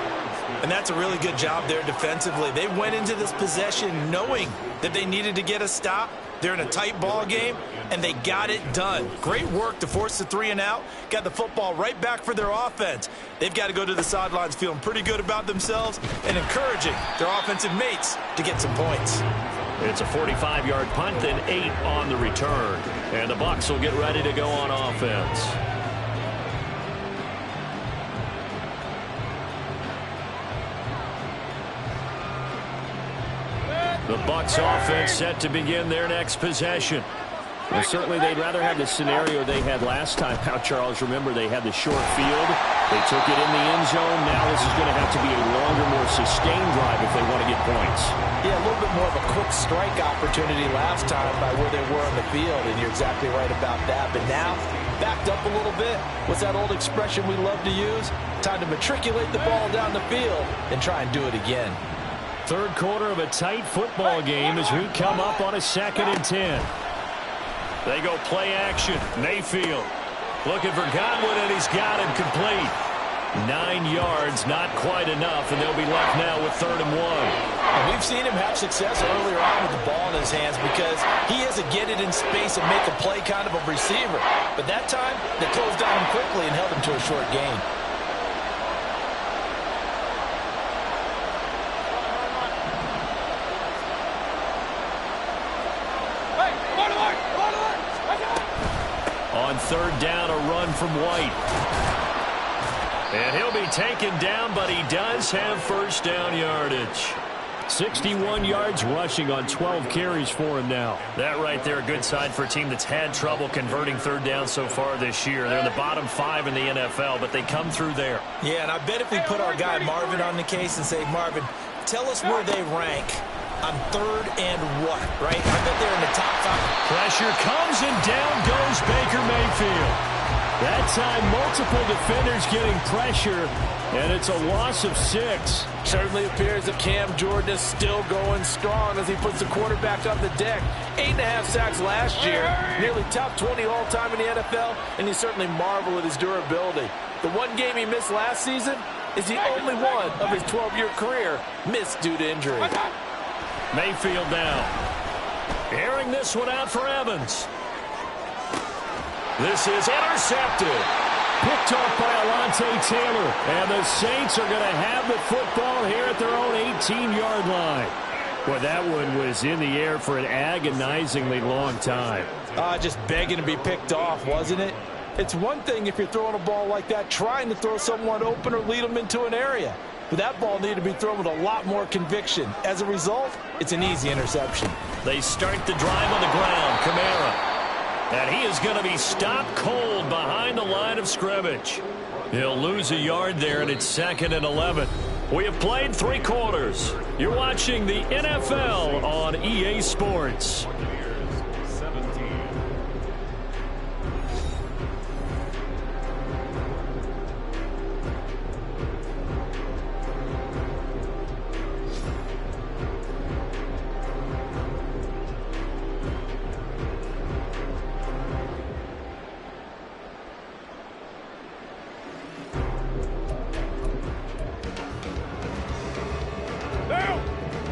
[SPEAKER 3] And that's a really good job there defensively. They went into this possession knowing that they needed to get a stop. They're in a tight ball game, and they got it done. Great work to force the 3 and out. Got the football right back for their offense. They've got to go to the sidelines feeling pretty good about themselves and encouraging their offensive mates to get some points.
[SPEAKER 1] It's a 45-yard punt, then 8 on the return. And the Bucs will get ready to go on offense. The Bucs offense set to begin their next possession. Well, certainly they'd rather have the scenario they had last time out, Charles. Remember, they had the short field. They took it in the end zone. Now this is going to have to be a longer, more sustained drive if they want to get points.
[SPEAKER 3] Yeah, a little bit more of a quick strike opportunity last time by where they were on the field, and you're exactly right about that. But now, backed up a little bit. What's that old expression we love to use? Time to matriculate the ball down the field and try and do it again.
[SPEAKER 1] Third quarter of a tight football game as we come up on a 2nd and 10.
[SPEAKER 2] They go play action. Mayfield looking for Godwin, and he's got him complete. 9 yards, not quite enough, and they'll be left now with 3rd and 1.
[SPEAKER 3] And we've seen him have success earlier on with the ball in his hands because he has to get it in space and make a play kind of a receiver. But that time, they closed down him quickly and held him to a short gain.
[SPEAKER 2] On 3rd down, a run from White. And he'll be taken down, but he does have 1st down yardage.
[SPEAKER 1] 61 yards rushing on 12 carries for him now.
[SPEAKER 2] That right there, a good sign for a team that's had trouble converting 3rd down so far this year. They're in the bottom 5 in the NFL, but they come through there.
[SPEAKER 3] Yeah, and I bet if we put our guy Marvin on the case and say, Marvin, tell us where they rank on 3rd and what, right? I bet they're in the top 5.
[SPEAKER 1] Pressure comes, and down goes Baker Mayfield. That time, multiple defenders getting pressure, and it's a loss of 6.
[SPEAKER 6] Certainly appears that Cam Jordan is still going strong as he puts the quarterback on the deck. 8.5 sacks last year, nearly top 20 all-time in the NFL, and he certainly marveled at his durability. The one game he missed last season is the only one of his 12-year career missed due to injury.
[SPEAKER 2] Mayfield down. Airing this one out for Evans. This is intercepted.
[SPEAKER 1] Picked off by Alontae Taylor. And the Saints are going to have the football here at their own 18-yard line. Boy, that one was in the air for an agonizingly long time.
[SPEAKER 3] Just begging to be picked off, wasn't it? It's one thing if you're throwing a ball like that, trying to throw someone open or lead them into an area. But that ball needed to be thrown with a lot more conviction. As a result, it's an easy interception.
[SPEAKER 2] They start the drive on the ground. Kamara. And he is going to be stopped cold behind the line of scrimmage. He'll lose a yard there, and it's 2nd and 11. We have played 3 quarters. You're watching the NFL on EA Sports.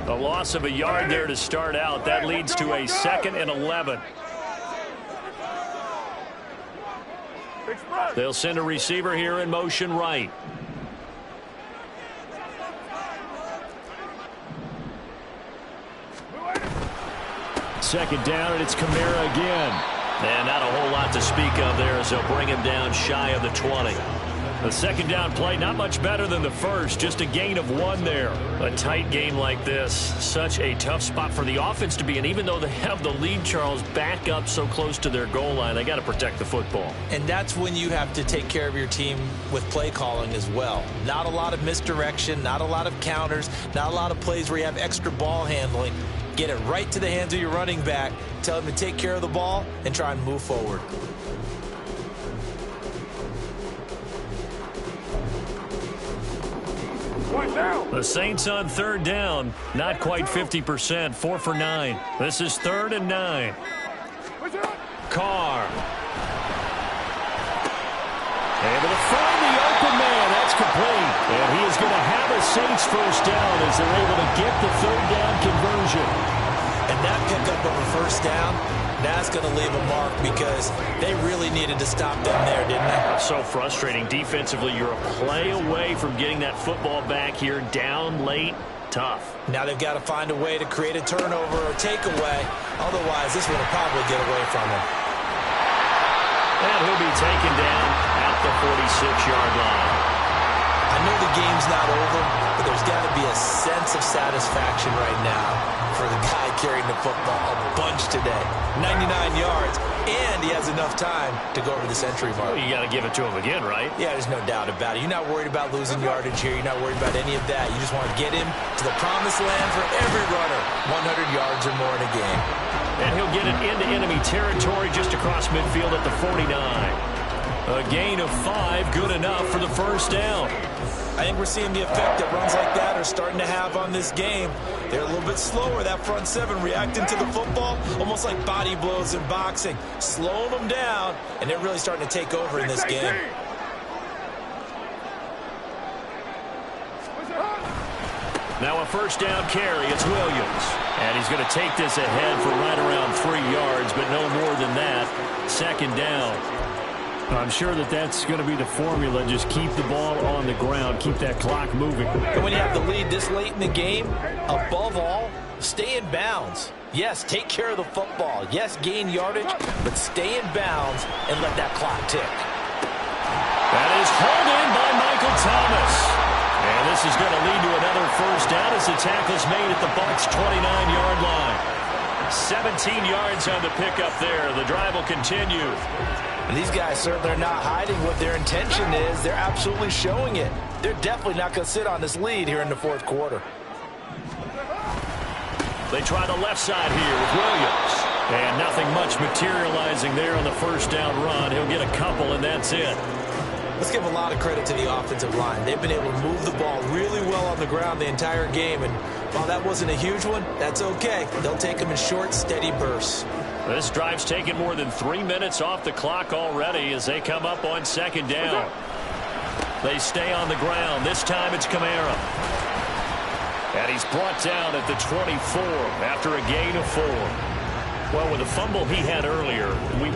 [SPEAKER 2] A loss of a yard there to start out. That leads to a 2nd and 11. They'll send a receiver here in motion right.
[SPEAKER 1] Second down, and it's Kamara again.
[SPEAKER 2] And not a whole lot to speak of there as they'll bring him down shy of the 20. The second down play, not much better than the first, just a gain of 1 there. A tight game like this, such a tough spot for the offense to be in. Even though they have the lead, Charles, back up so close to their goal line, they got to protect the football.
[SPEAKER 3] And that's when you have to take care of your team with play calling as well. Not a lot of misdirection, not a lot of counters, not a lot of plays where you have extra ball handling. Get it right to the hands of your running back, tell him to take care of the ball, and try and move forward.
[SPEAKER 2] The Saints on 3rd down, not quite 50%, 4 for 9. This is 3rd and 9. Carr.
[SPEAKER 1] Able to find the open man. That's complete. And he is going to have a Saints 1st down as they're able to get the 3rd down conversion.
[SPEAKER 3] And that pickup of a 1st down, that's going to leave a mark because they really needed to stop them there, didn't they?
[SPEAKER 2] So frustrating. Defensively, you're a play away from getting that football back here, down late. Tough.
[SPEAKER 3] Now they've got to find a way to create a turnover or takeaway. Otherwise, this one will probably get away from them.
[SPEAKER 2] And he'll be taken down at the 46-yard line.
[SPEAKER 3] I I know the game's not over, but there's got to be a sense of satisfaction right now for the guy carrying the football a bunch today. 99 yards, and he has enough time to go over the century mark.
[SPEAKER 2] Well, you got to give it to him again, right?
[SPEAKER 3] Yeah, there's no doubt about it. You're not worried about losing yardage here. You're not worried about any of that. You just want to get him to the promised land for every runner. 100 yards or more in a game.
[SPEAKER 2] And he'll get it into enemy territory just across midfield at the 49. A gain of 5, good enough for the first down.
[SPEAKER 3] I think we're seeing the effect that runs like that are starting to have on this game. They're a little bit slower, that front seven, reacting to the football, almost like body blows in boxing, slowing them down, and they're really starting to take over in this game.
[SPEAKER 2] Now a first down carry, it's Williams. And he's going to take this ahead for right around 3 yards, but no more than that. Second down.
[SPEAKER 1] I'm sure that's going to be the formula. Just keep the ball on the ground. Keep that clock moving.
[SPEAKER 3] And when you have the lead this late in the game, above all, stay in bounds. Yes, take care of the football. Yes, gain yardage, but stay in bounds and let that clock tick.
[SPEAKER 2] That is hauled in by Michael Thomas. And this is going to lead to another first down as the tackle's made at the Bucs' 29-yard line. 17 yards on the pickup there. The drive will continue.
[SPEAKER 3] And these guys certainly are not hiding what their intention is. They're absolutely showing it. They're definitely not going to sit on this lead here in the fourth quarter.
[SPEAKER 2] They try the left side here with Williams. And nothing much materializing there on the first down run. He'll get a couple, and that's it.
[SPEAKER 3] Let's give a lot of credit to the offensive line. They've been able to move the ball really well on the ground the entire game. And while that wasn't a huge one, that's okay. They'll take them in short, steady bursts.
[SPEAKER 2] This drive's taken more than 3 minutes off the clock already as they come up on second down. They stay on the ground. This time it's Kamara. And he's brought down at the 24 after a gain of 4. Well, with the fumble he had earlier,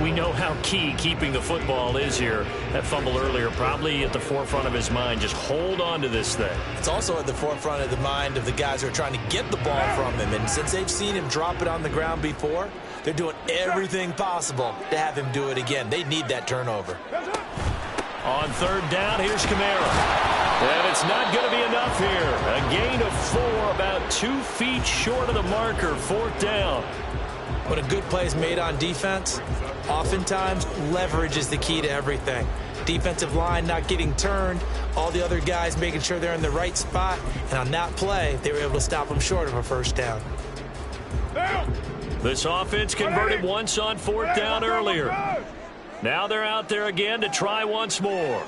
[SPEAKER 2] we know how key keeping the football is here. That fumble earlier probably at the forefront of his mind. Just hold on to this thing.
[SPEAKER 3] It's also at the forefront of the mind of the guys who are trying to get the ball from him. And since they've seen him drop it on the ground before, they're doing everything possible to have him do it again. They need that turnover.
[SPEAKER 2] On third down, here's Kamara. And it's not going to be enough here. A gain of 4, about 2 feet short of the marker. Fourth down.
[SPEAKER 3] When a good play is made on defense, oftentimes leverage is the key to everything. Defensive line not getting turned, all the other guys making sure they're in the right spot, and on that play, they were able to stop them short of a first down.
[SPEAKER 2] This offense converted once on fourth down earlier. Now they're out there again to try once more.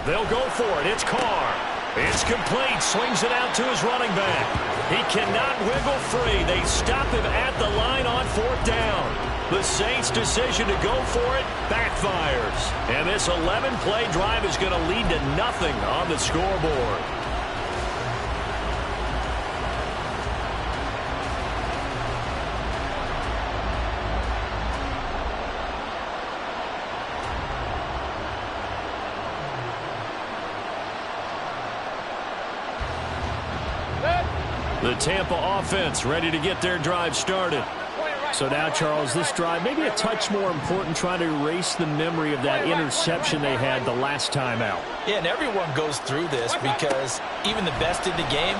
[SPEAKER 2] They'll go for it. It's Carr. It's complete. Swings it out to his running back. He cannot wiggle free. They stop him at the line on fourth down. The Saints' decision to go for it backfires. And this 11-play drive is going to lead to nothing on the scoreboard. The Tampa offense ready to get their drive started.
[SPEAKER 1] So now, Charles, this drive maybe a touch more important, trying to erase the memory of that interception they had the last time out.
[SPEAKER 3] Yeah, and everyone goes through this because even the best in the game,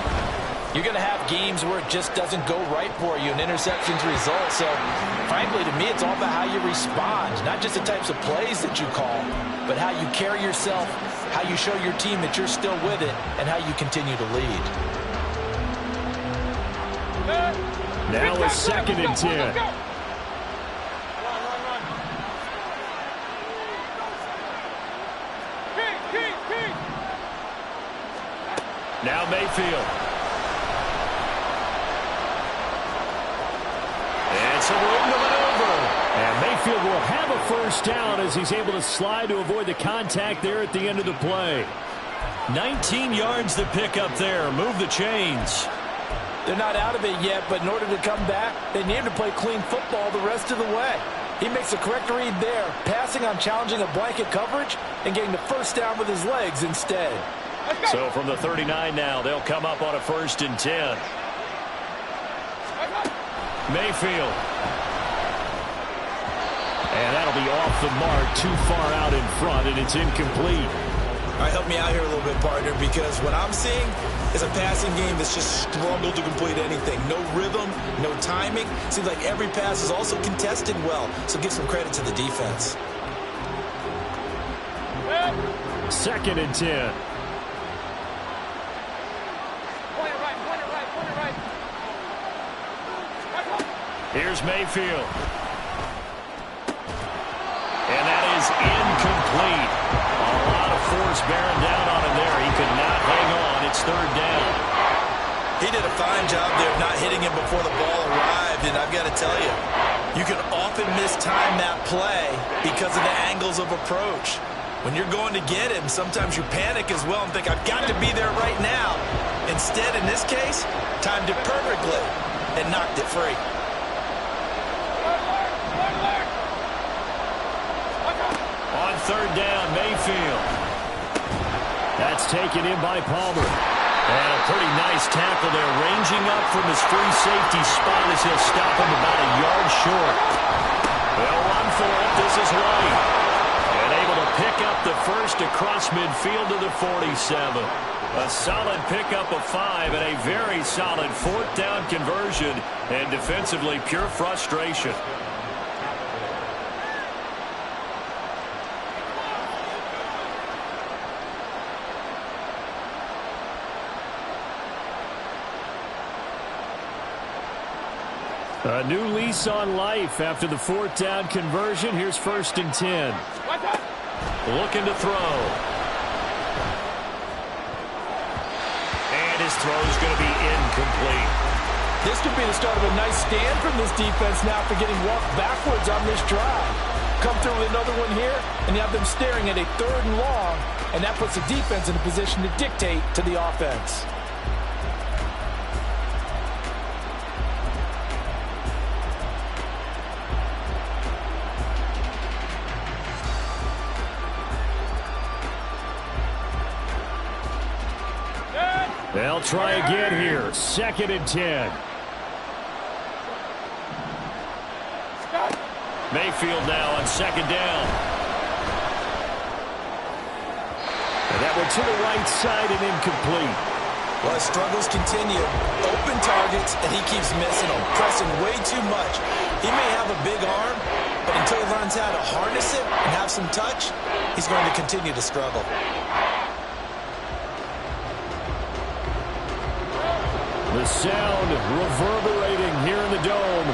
[SPEAKER 3] you're going to have games where it just doesn't go right for you, and interceptions result. So, frankly, to me, it's all about how you respond, not just the types of plays that you call, but how you carry yourself, how you show your team that you're still with it, and how you continue to lead.
[SPEAKER 1] Now a 2nd and 10.
[SPEAKER 2] Now Mayfield. And some room to maneuver.
[SPEAKER 1] And Mayfield will have a first down as he's able to slide to avoid the contact there at the end of the play.
[SPEAKER 2] 19 yards to pick up there. Move the chains.
[SPEAKER 6] They're not out of it yet, but in order to come back, they need to play clean football the rest of the way. He makes a correct read there, passing on challenging a blanket coverage and getting the first down with his legs instead.
[SPEAKER 2] So from the 39 now, they'll come up on a 1st and 10. Mayfield.
[SPEAKER 1] And that'll be off the mark, too far out in front, and it's incomplete.
[SPEAKER 3] All right, help me out here a little bit, partner, because what I'm seeing is a passing game that's just struggled to complete anything. No rhythm, no timing. Seems like every pass is also contested well, so give some credit to the defense.
[SPEAKER 1] 2nd and 10. Here's Mayfield. And that is incomplete. A lot of force bearing down on him there. He could not hang on. It's 3rd down.
[SPEAKER 3] He did a fine job there of not hitting him before the ball arrived, and I've got to tell you, you can often mistime that play because of the angles of approach. When you're going to get him, sometimes you panic as well and think, I've got to be there right now. Instead, in this case, timed it perfectly and knocked it free.
[SPEAKER 1] On 3rd down, Mayfield. That's taken in by Palmer. And a pretty nice tackle there, ranging up from his free safety spot as he'll stop him about a yard short. They'll run for it. This is White. And able to pick up the first across midfield to the 47. A solid pickup of 5 and a very solid 4th down conversion. And defensively, pure frustration. A new lease on life after the 4th down conversion. Here's 1st and 10. Looking to throw. And his throw is going to be incomplete.
[SPEAKER 6] This could be the start of a nice stand from this defense now for getting walked backwards on this drive. Come through with another one here, and you have them staring at a 3rd and long, and that puts the defense in a position to dictate to the offense.
[SPEAKER 1] They'll try again here. 2nd and 10. Mayfield now on 2nd down. And that one to the right side and incomplete.
[SPEAKER 3] Well, his struggles continue. Open targets, and he keeps missing them, pressing way too much. He may have a big arm, but until he learns how to harness it and have some touch, he's going to continue to struggle.
[SPEAKER 1] The sound reverberating here in the dome.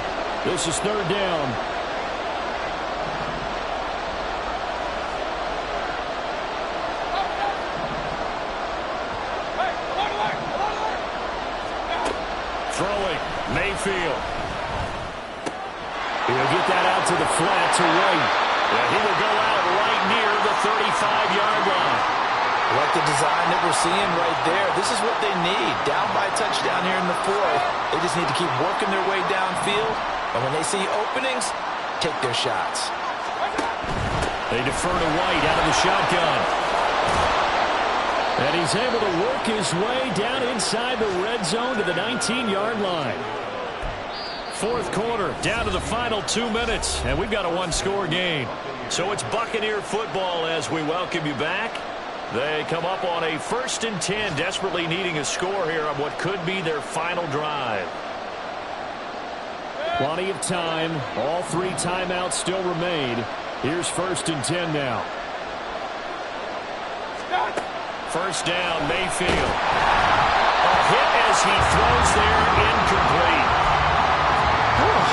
[SPEAKER 1] This is 3rd down. Throwing, Mayfield. He'll get that out to the flat to White. And he will go out right near the 35-yard line.
[SPEAKER 3] Like the design that we're seeing right there. This is what they need. Down by a touchdown here in the 4th. They just need to keep working their way downfield. And when they see openings, take their shots.
[SPEAKER 1] They defer to White out of the shotgun. And he's able to work his way down inside the red zone to the 19-yard line. 4th quarter, down to the final 2 minutes. And we've got a 1-score game. So it's Buccaneer football as we welcome you back. They come up on a 1st and 10, desperately needing a score here on what could be their final drive. Plenty of time. All 3 timeouts still remain. Here's 1st and 10 now. 1st down, Mayfield. A hit as he throws there, incomplete.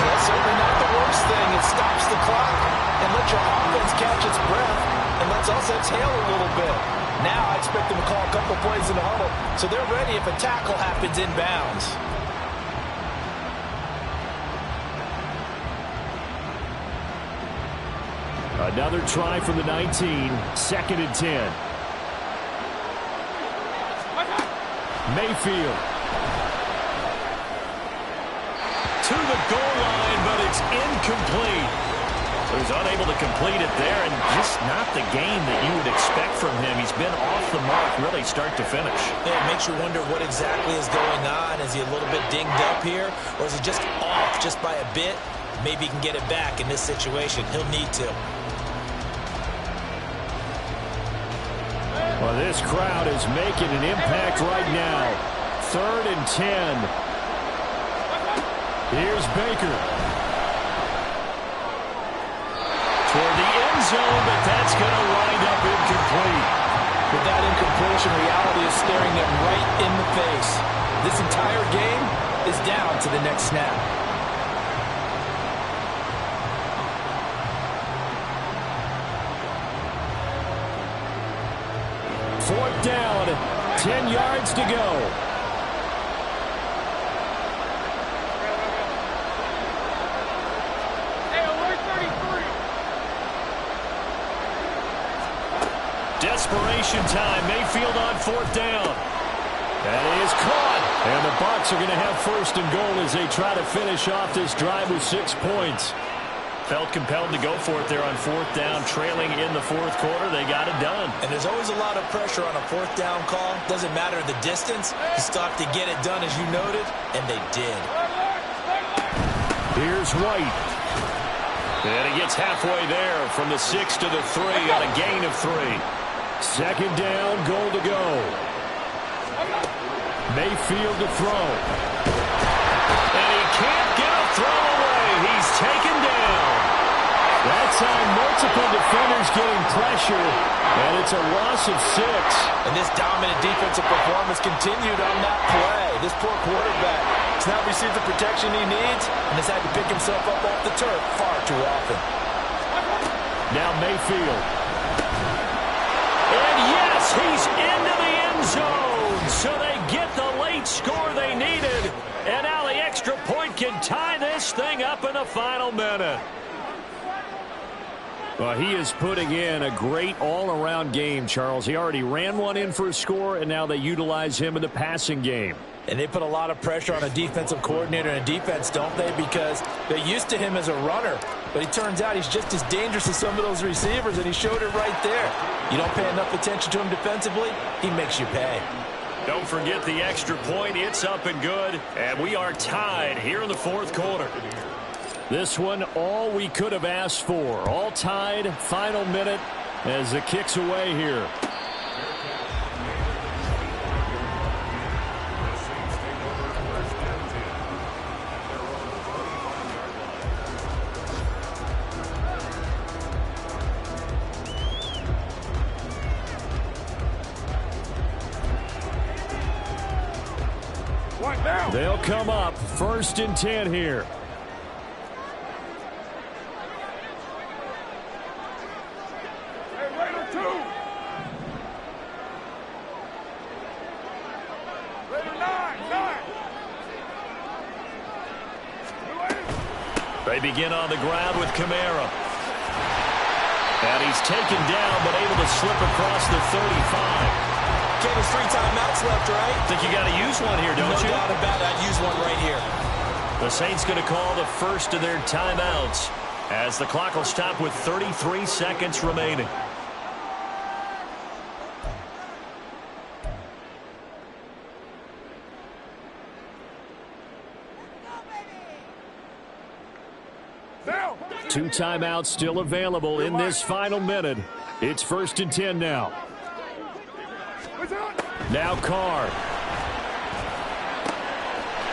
[SPEAKER 3] That's certainly not the worst thing. It stops the clock and lets your offense catch its breath and lets us exhale a little bit. Now I expect them to call a couple plays in the huddle, so they're ready if a tackle happens inbounds.
[SPEAKER 1] Another try from the 19, 2nd and 10. Mayfield. To the goal line, but it's incomplete. So he's unable to complete it there, and just not the game that you would expect from him. He's been off the mark really start to finish.
[SPEAKER 3] Yeah, it makes you wonder what exactly is going on. Is he a little bit dinged up here, or is he just off just by a bit? Maybe he can get it back in this situation. He'll need to.
[SPEAKER 1] Well, this crowd is making an impact right now. 3rd and 10. Here's Baker. Toward the end zone, but that's going to wind up incomplete.
[SPEAKER 6] With that incompletion, reality is staring them right in the face. This entire game is down to the next snap.
[SPEAKER 1] Fourth down, 10 yards to go. Desperation time. Mayfield on 4th down. That is caught. And the Bucs are going to have 1st and goal as they try to finish off this drive with 6 points.
[SPEAKER 2] Felt compelled to go for it there on 4th down, trailing in the 4th quarter. They got it done.
[SPEAKER 3] And there's always a lot of pressure on a 4th down call. Doesn't matter the distance. You stop to get it done, as you noted, and they did.
[SPEAKER 1] Here's White.
[SPEAKER 2] And he gets halfway there from the 6 to the 3 on a gain of 3.
[SPEAKER 1] 2nd down, goal to go. Mayfield to throw.
[SPEAKER 2] And he can't get a throw away. He's taken down.
[SPEAKER 1] That time, multiple defenders getting pressure, and it's a loss of 6.
[SPEAKER 6] And this dominant defensive performance continued on that play. This poor quarterback has not received the protection he needs and has had to pick himself up off the turf far too often.
[SPEAKER 1] Now Mayfield.
[SPEAKER 2] And yes, he's into the end zone. So they get the late score they needed. And now the extra point can tie this thing up in the final minute.
[SPEAKER 1] Well, he is putting in a great all-around game, Charles. He already ran one in for a score, and now they utilize him in the passing game.
[SPEAKER 6] And they put a lot of pressure on a defensive coordinator and a defense, don't they? Because they're used to him as a runner. But it turns out he's just as dangerous as some of those receivers, and he showed it right there. You don't pay enough attention to him defensively, he makes you pay.
[SPEAKER 2] Don't forget the extra point. It's up and good. And we are tied here in the 4th quarter.
[SPEAKER 1] This one, all we could have asked for. All tied, final minute as the kick's away here. They'll come up 1st and 10 here.
[SPEAKER 2] They begin on the ground with Kamara. And he's taken down, but able to slip across the 35.
[SPEAKER 3] Gave us 3 timeouts left, right?
[SPEAKER 2] Think you got to use one here, don't you?
[SPEAKER 3] No doubt about it. I'd use one right here.
[SPEAKER 2] The Saints going to call the first of their timeouts as the clock will stop with 33 seconds remaining.
[SPEAKER 1] Two timeouts still available in this final minute. It's 1st and 10 now. Now Carr.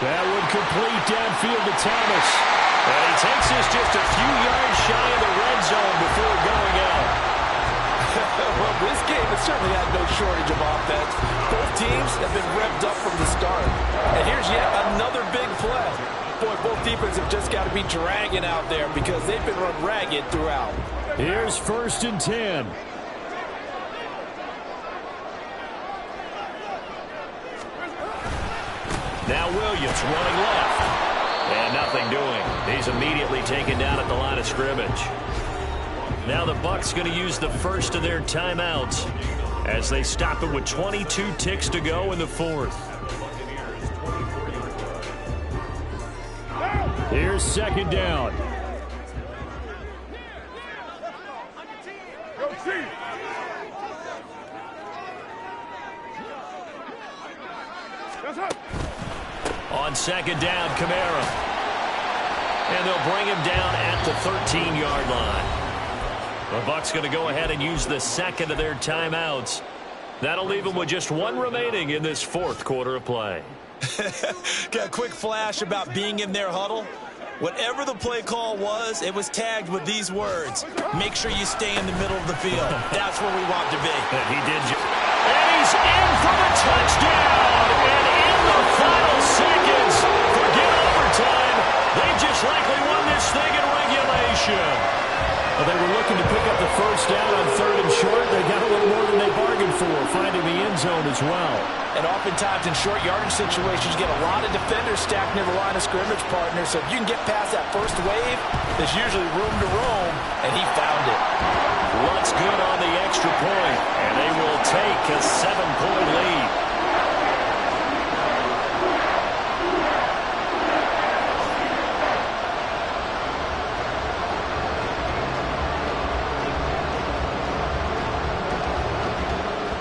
[SPEAKER 1] That would complete downfield to Thomas.
[SPEAKER 2] And he takes this just a few yards shy of the red zone before going out.
[SPEAKER 6] Well, this game has certainly had no shortage of offense. Both teams have been revved up from the start. And here's yet another big play. Boy, both defenses have just got to be dragging out there because they've been run ragged throughout.
[SPEAKER 1] Here's 1st and 10.
[SPEAKER 2] Now Williams running left. And nothing doing. He's immediately taken down at the line of scrimmage. Now the Bucs going to use the first of their timeouts as they stop it with 22 ticks to go in the 4th.
[SPEAKER 1] Here's 2nd down. On 2nd down, Kamara.
[SPEAKER 2] And they'll bring him down at the 13-yard line. The Bucs going to go ahead and use the second of their timeouts. That'll leave them with just one remaining in this fourth quarter of play.
[SPEAKER 3] Got a quick flash about being in their huddle. Whatever the play call was, it was tagged with these words: make sure you stay in the middle of the field. That's where we want to be.
[SPEAKER 2] And he did. And he's in for the touchdown. And in the final seconds, forget overtime, they just likely won this thing in regulation.
[SPEAKER 1] Well, they were looking to pick up the first down on 3rd and short. They got a little more than they bargained for, finding the end zone as well.
[SPEAKER 6] And oftentimes in short yardage situations, you get a lot of defenders stacked near the line of scrimmage, partner. So if you can get past that first wave, there's usually room to roam, and he found it.
[SPEAKER 2] What's good on the extra point, and they will take a 7-point lead.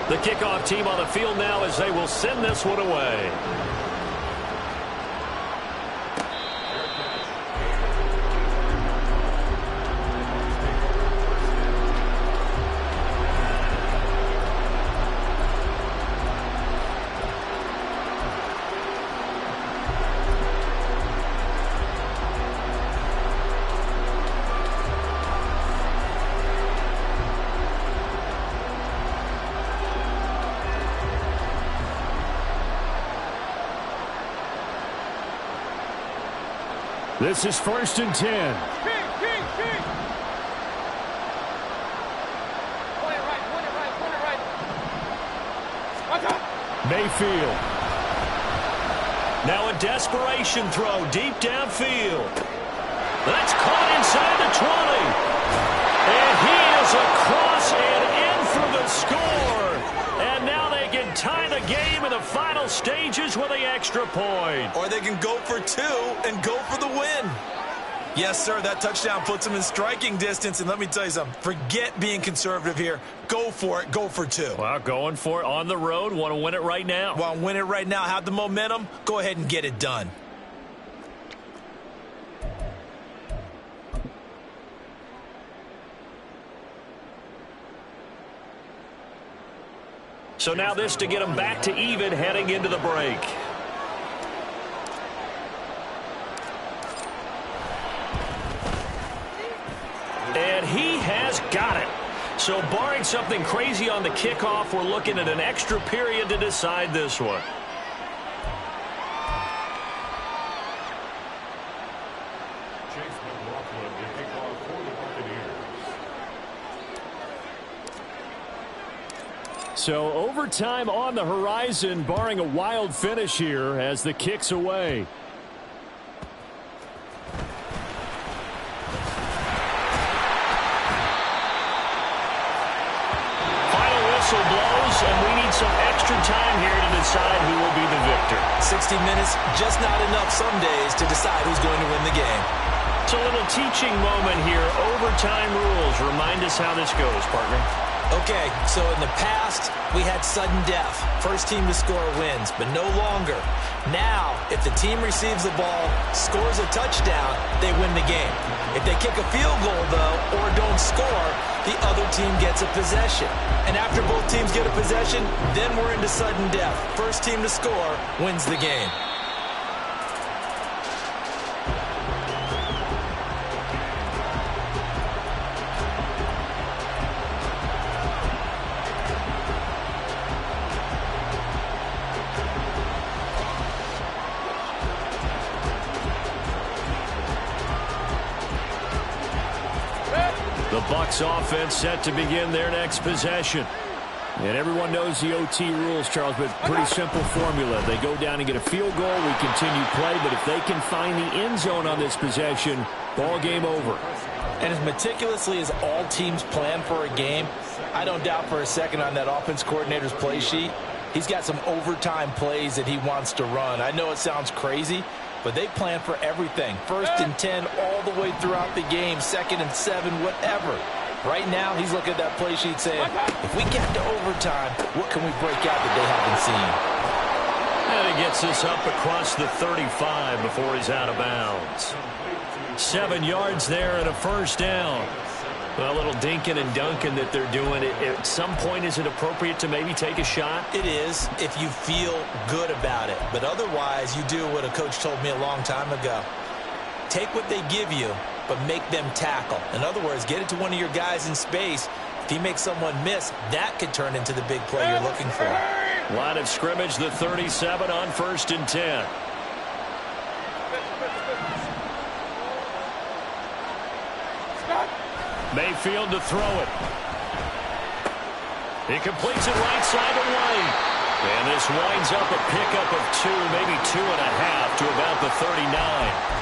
[SPEAKER 2] The kickoff team on the field now as they will send this one away.
[SPEAKER 1] This is 1st and 10.
[SPEAKER 5] King. Point it right. Watch out.
[SPEAKER 1] Mayfield.
[SPEAKER 2] Now a desperation throw deep downfield. That's caught inside the 20. And he is across and in for the score. And now they can tie the game in the final stages with the extra point.
[SPEAKER 3] Or they can go for 2 and go for the win. Yes, sir, that touchdown puts them in striking distance. And let me tell you something, forget being conservative here. Go for it. Go for 2.
[SPEAKER 2] Well, going for it on the road. Want to win it right now.
[SPEAKER 3] Want to win it right now. Have the momentum. Go ahead and get it done.
[SPEAKER 2] So now this to get them back to even heading into the break. And he has got it. So barring something crazy on the kickoff, we're looking at an extra period to decide this one.
[SPEAKER 1] So overtime on the horizon, barring a wild finish here as the kick's away.
[SPEAKER 2] Final whistle blows, and we need some extra time here to decide who will be the victor.
[SPEAKER 3] 60 minutes, just not enough some days to decide who's going to win the game.
[SPEAKER 2] It's a little teaching moment here. Overtime rules. Remind us how this goes, partner.
[SPEAKER 3] Okay, so in the past, we had sudden death. First team to score wins, but no longer. Now, if the team receives the ball, scores a touchdown, they win the game. If they kick a field goal, though, or don't score, the other team gets a possession. And after both teams get a possession, then we're into sudden death. First team to score wins the game.
[SPEAKER 1] The Bucs offense set to begin their next possession. And everyone knows the OT rules, Charles, but pretty simple formula. They go down and get a field goal, we continue play, but if they can find the end zone on this possession, ball game over.
[SPEAKER 6] And as meticulously as all teams plan for a game, I don't doubt for a second on that offense coordinator's play sheet, he's got some overtime plays that he wants to run. I know it sounds crazy, but they plan for everything. 1st and 10 all the way throughout the game, 2nd and 7, whatever. Right now, he's looking at that play sheet saying, if we get to overtime, what can we break out that they haven't seen?
[SPEAKER 2] And he Finally gets this up across the 35 before he's out of bounds. 7 yards there and a first down. Well, a little dinking and dunking that they're doing. At some point, is it appropriate to maybe take a shot?
[SPEAKER 3] It is if you feel good about it. But otherwise, you do what a coach told me a long time ago. Take what they give you, but make them tackle. In other words, get it to one of your guys in space. If he makes someone miss, that could turn into the big play you're looking for.
[SPEAKER 2] Line of scrimmage, the 37 on 1st and 10. Mayfield to throw it. He completes it right side to White. And this winds up a pickup of 2, maybe 2.5 to about the 39.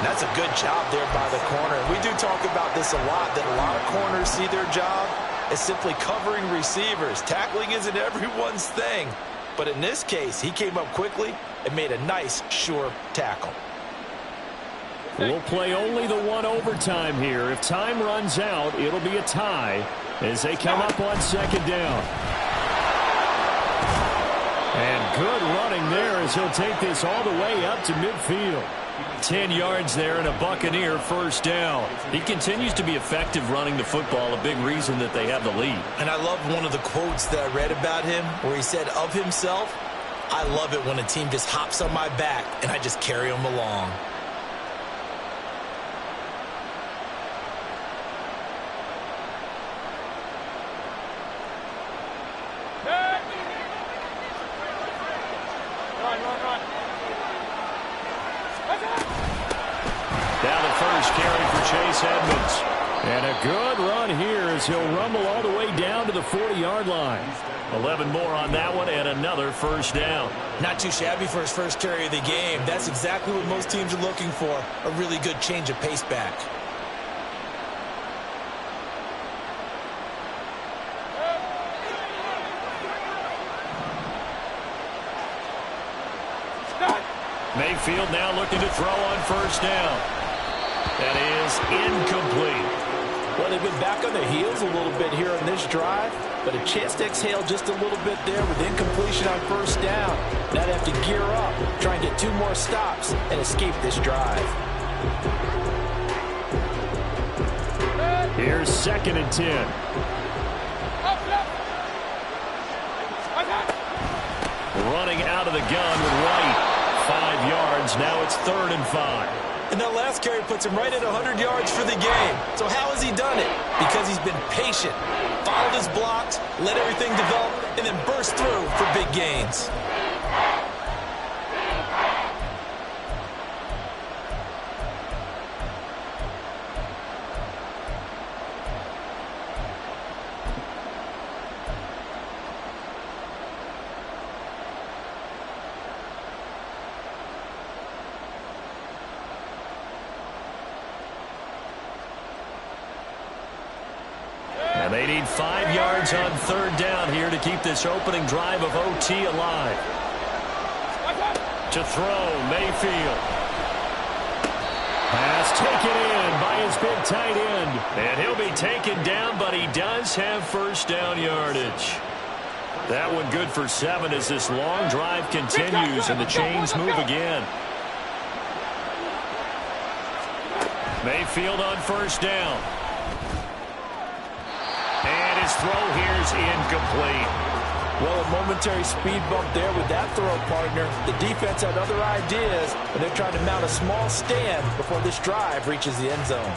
[SPEAKER 3] That's a good job there by the corner. We do talk about this a lot, that a lot of corners see their job as simply covering receivers. Tackling isn't everyone's thing. But in this case, he came up quickly and made a nice, sure tackle.
[SPEAKER 1] We'll play only the one overtime here. If time runs out, it'll be a tie as they come up on 2nd down. And good running there as he'll take this all the way up to midfield. 10 yards there and a Buccaneer first down. He continues to be effective running the football, a big reason that they have the lead.
[SPEAKER 3] And I love one of the quotes that I read about him where he said of himself, "I love it when a team just hops on my back and I just carry them along."
[SPEAKER 1] Down the first carry for Chase Edmonds. And a good run here as he'll rumble all the way down to the 40-yard line.
[SPEAKER 2] 11 more on that one and another first down.
[SPEAKER 3] Not too shabby for his first carry of the game. That's exactly what most teams are looking for, a really good change of pace back.
[SPEAKER 2] Mayfield now looking to throw on first down. That is incomplete.
[SPEAKER 6] Well, they've been back on their heels a little bit here on this drive, but a chance to exhale just a little bit there with incompletion on first down. Now they have to gear up, try and get 2 more stops, and escape this drive.
[SPEAKER 1] Here's 2nd and 10.
[SPEAKER 2] Running out of the gun with White. 5 yards. Now it's 3rd and 5.
[SPEAKER 3] And that last carry puts him right at 100 yards for the game. So how has he done it? Because he's been patient, followed his blocks, let everything develop, and then burst through for big gains.
[SPEAKER 2] And they need 5 yards on 3rd down here to keep this opening drive of OT alive. To throw, Mayfield.
[SPEAKER 1] Pass taken in by his big tight end.
[SPEAKER 2] And he'll be taken down, but he does have first down yardage. That one good for 7 as this long drive continues and the chains move again. Mayfield on first down. And his throw here is incomplete.
[SPEAKER 6] Well, a momentary speed bump there with that throw, partner. The defense had other ideas, and they're trying to mount a small stand before this drive reaches the end zone.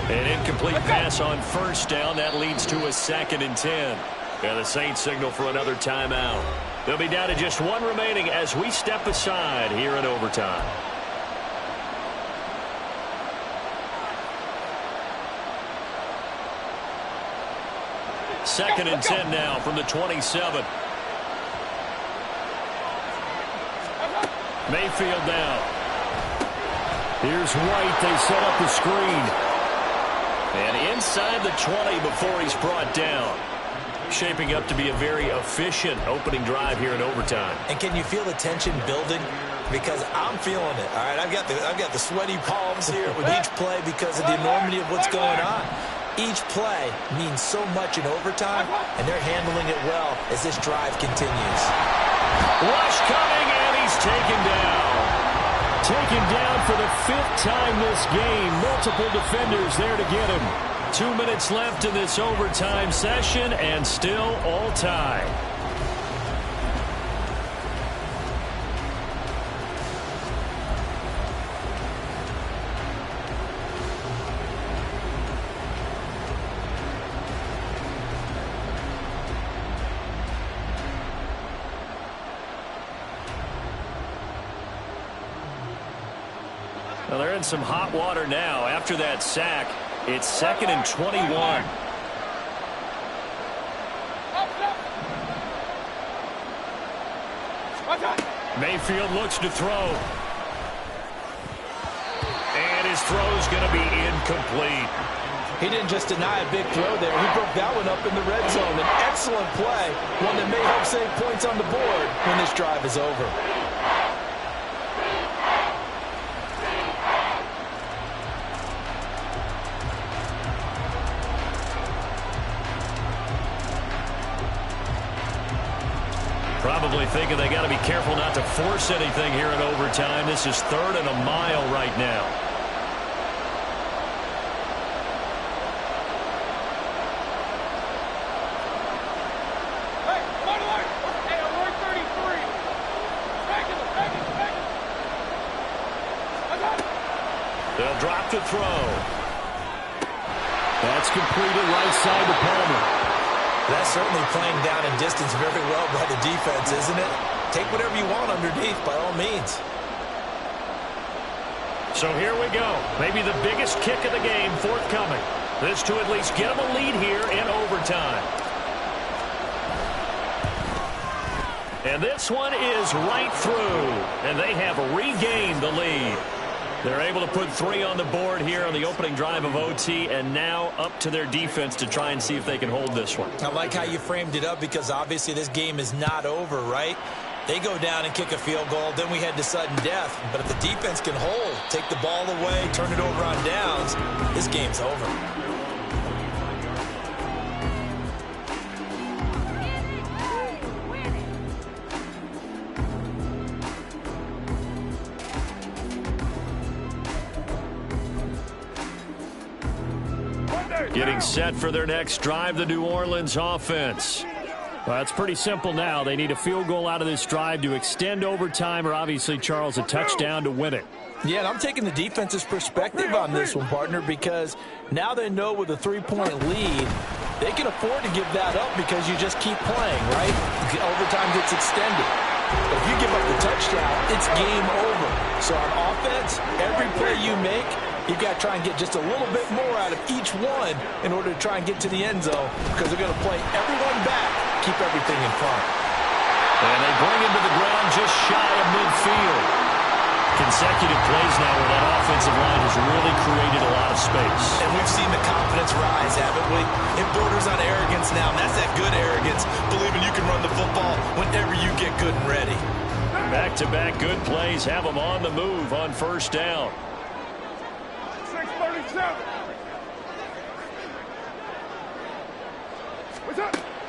[SPEAKER 2] An incomplete pass on first down. That leads to a 2nd and 10. And the Saints signal for another timeout. They'll be down to just 1 remaining as we step aside here in overtime. Second and 10 now from the 27. Mayfield down.
[SPEAKER 1] Here's White. They set up the screen.
[SPEAKER 2] And inside the 20 before he's brought down. Shaping up to be a very efficient opening drive here in overtime.
[SPEAKER 3] And can you feel the tension building? Because I'm feeling it. All right, I've got the sweaty palms here with each play because of the enormity of what's going on. Each play means so much in overtime, and they're handling it well as this drive continues.
[SPEAKER 1] Rush coming, and he's taken down. Taken down for the 5th time this game. Multiple defenders there to get him. 2 minutes left in this overtime session, and still all tied. Well, they're in some hot water now. After that sack, it's 2nd and 21. Mayfield looks to throw. And his throw's going to be incomplete.
[SPEAKER 6] He didn't just deny a big throw there. He broke that one up in the red zone. An excellent play, one that may help save points on the board when this drive is over.
[SPEAKER 1] Probably thinking they got to be careful not to force anything here in overtime. This is 3rd and a mile right now. They'll drop to throw. That's completed right side to Palmer.
[SPEAKER 3] That's certainly playing down in distance very well by the defense, isn't it? Take whatever you want underneath, by all means.
[SPEAKER 1] So here we go. Maybe the biggest kick of the game forthcoming. This to at least get them a lead here in overtime. And this one is right through. And they have regained the lead. They're able to put 3 on the board here on the opening drive of OT, and now up to their defense to try and see if they can hold this one.
[SPEAKER 3] I like how you framed it up because obviously this game is not over, right? They go down and kick a field goal, then we head to sudden death. But if the defense can hold, take the ball away, turn it over on downs, this game's over.
[SPEAKER 1] Getting set for their next drive, the New Orleans offense. Well, it's pretty simple now. They need a field goal out of this drive to extend overtime, or obviously, Charles, a touchdown to win it.
[SPEAKER 6] Yeah, and I'm taking the defense's perspective on this one, partner, because now they know with a 3-point lead, they can afford to give that up because you just keep playing, right? Overtime gets extended. But if you give up the touchdown, it's game over. So on offense, every play you make, you've got to try and get just a little bit more out of each one in order to try and get to the end zone because they're going to play everyone back, keep everything in front.
[SPEAKER 1] And they bring him to the ground just shy of midfield. Consecutive plays now where that offensive line has really created a lot of space.
[SPEAKER 3] And we've seen the confidence rise, haven't we? It borders on arrogance now, and that's that good arrogance, believing you can run the football whenever you get good and ready.
[SPEAKER 1] Back-to-back good plays have them on the move on first down.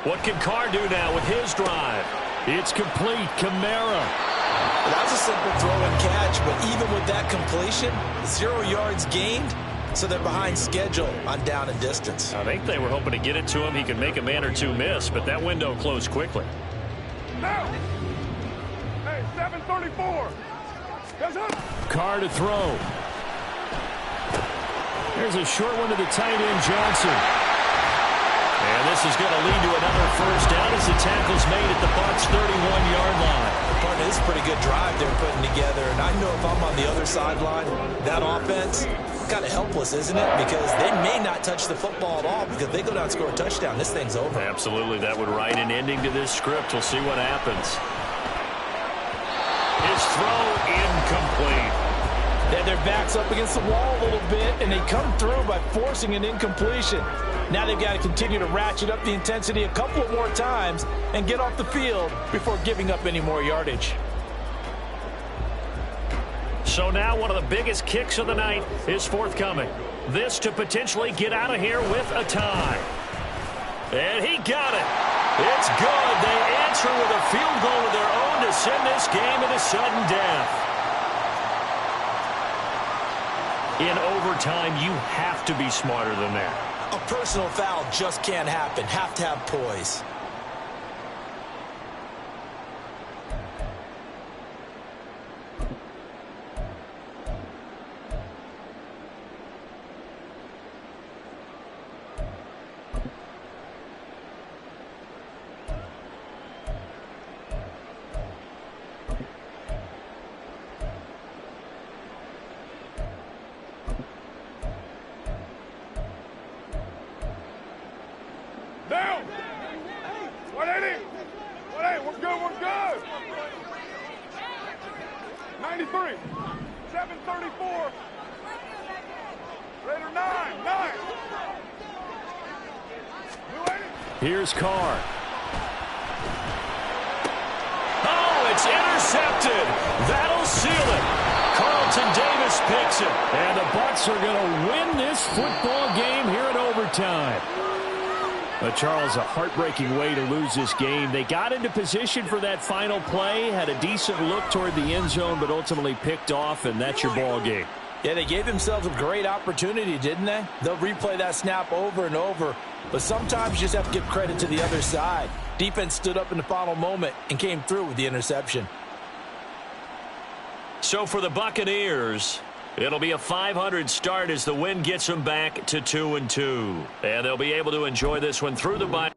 [SPEAKER 1] What can Carr do now with his drive? It's complete. Kamara.
[SPEAKER 3] That was a simple throw and catch, but even with that completion, 0 yards gained, so they're behind schedule on down and distance.
[SPEAKER 1] I think they were hoping to get it to him. He could make a man or two miss, but that window closed quickly.
[SPEAKER 5] Now, hey, 7:34.
[SPEAKER 1] Carr to throw. There's a short one to the tight end, Johnson. And this is going to lead to another first down as the tackle's made at the Bucs' 31-yard line.
[SPEAKER 3] Partner, this is a pretty good drive they're putting together. And I know if I'm on the other sideline, that offense, kind of helpless, isn't it? Because they may not touch the football at all because if they go down and score a touchdown, this thing's over.
[SPEAKER 1] Absolutely. That would write an ending to this script. We'll see what happens. His throw incomplete.
[SPEAKER 6] They had their backs up against the wall a little bit, and they come through by forcing an incompletion. Now they've got to continue to ratchet up the intensity a couple of more times and get off the field before giving up any more yardage.
[SPEAKER 1] So now one of the biggest kicks of the night is forthcoming. This to potentially get out of here with a tie. And he got it. It's good. They answer with a field goal of their own to send this game into sudden death. In overtime, you have to be smarter than that.
[SPEAKER 3] A personal foul just can't happen. Have to have poise.
[SPEAKER 5] Down! 180! 180, we're good! 93! 734! Raider 9! 9! 280!
[SPEAKER 1] Here's Carr. Oh, it's intercepted. That'll seal it. Carlton Davis picks it. And the Bucs are going to win this football game here in overtime. But Charles, a heartbreaking way to lose this game. They got into position for that final play, had a decent look toward the end zone, but ultimately picked off, and that's your ball game.
[SPEAKER 6] Yeah, they gave themselves a great opportunity, didn't they? They'll replay that snap over and over, but sometimes you just have to give credit to the other side. Defense stood up in the final moment and came through with the interception.
[SPEAKER 1] So for the Buccaneers, it'll be a 500 start as the win gets them back to 2-2. And they'll be able to enjoy this one through the bye.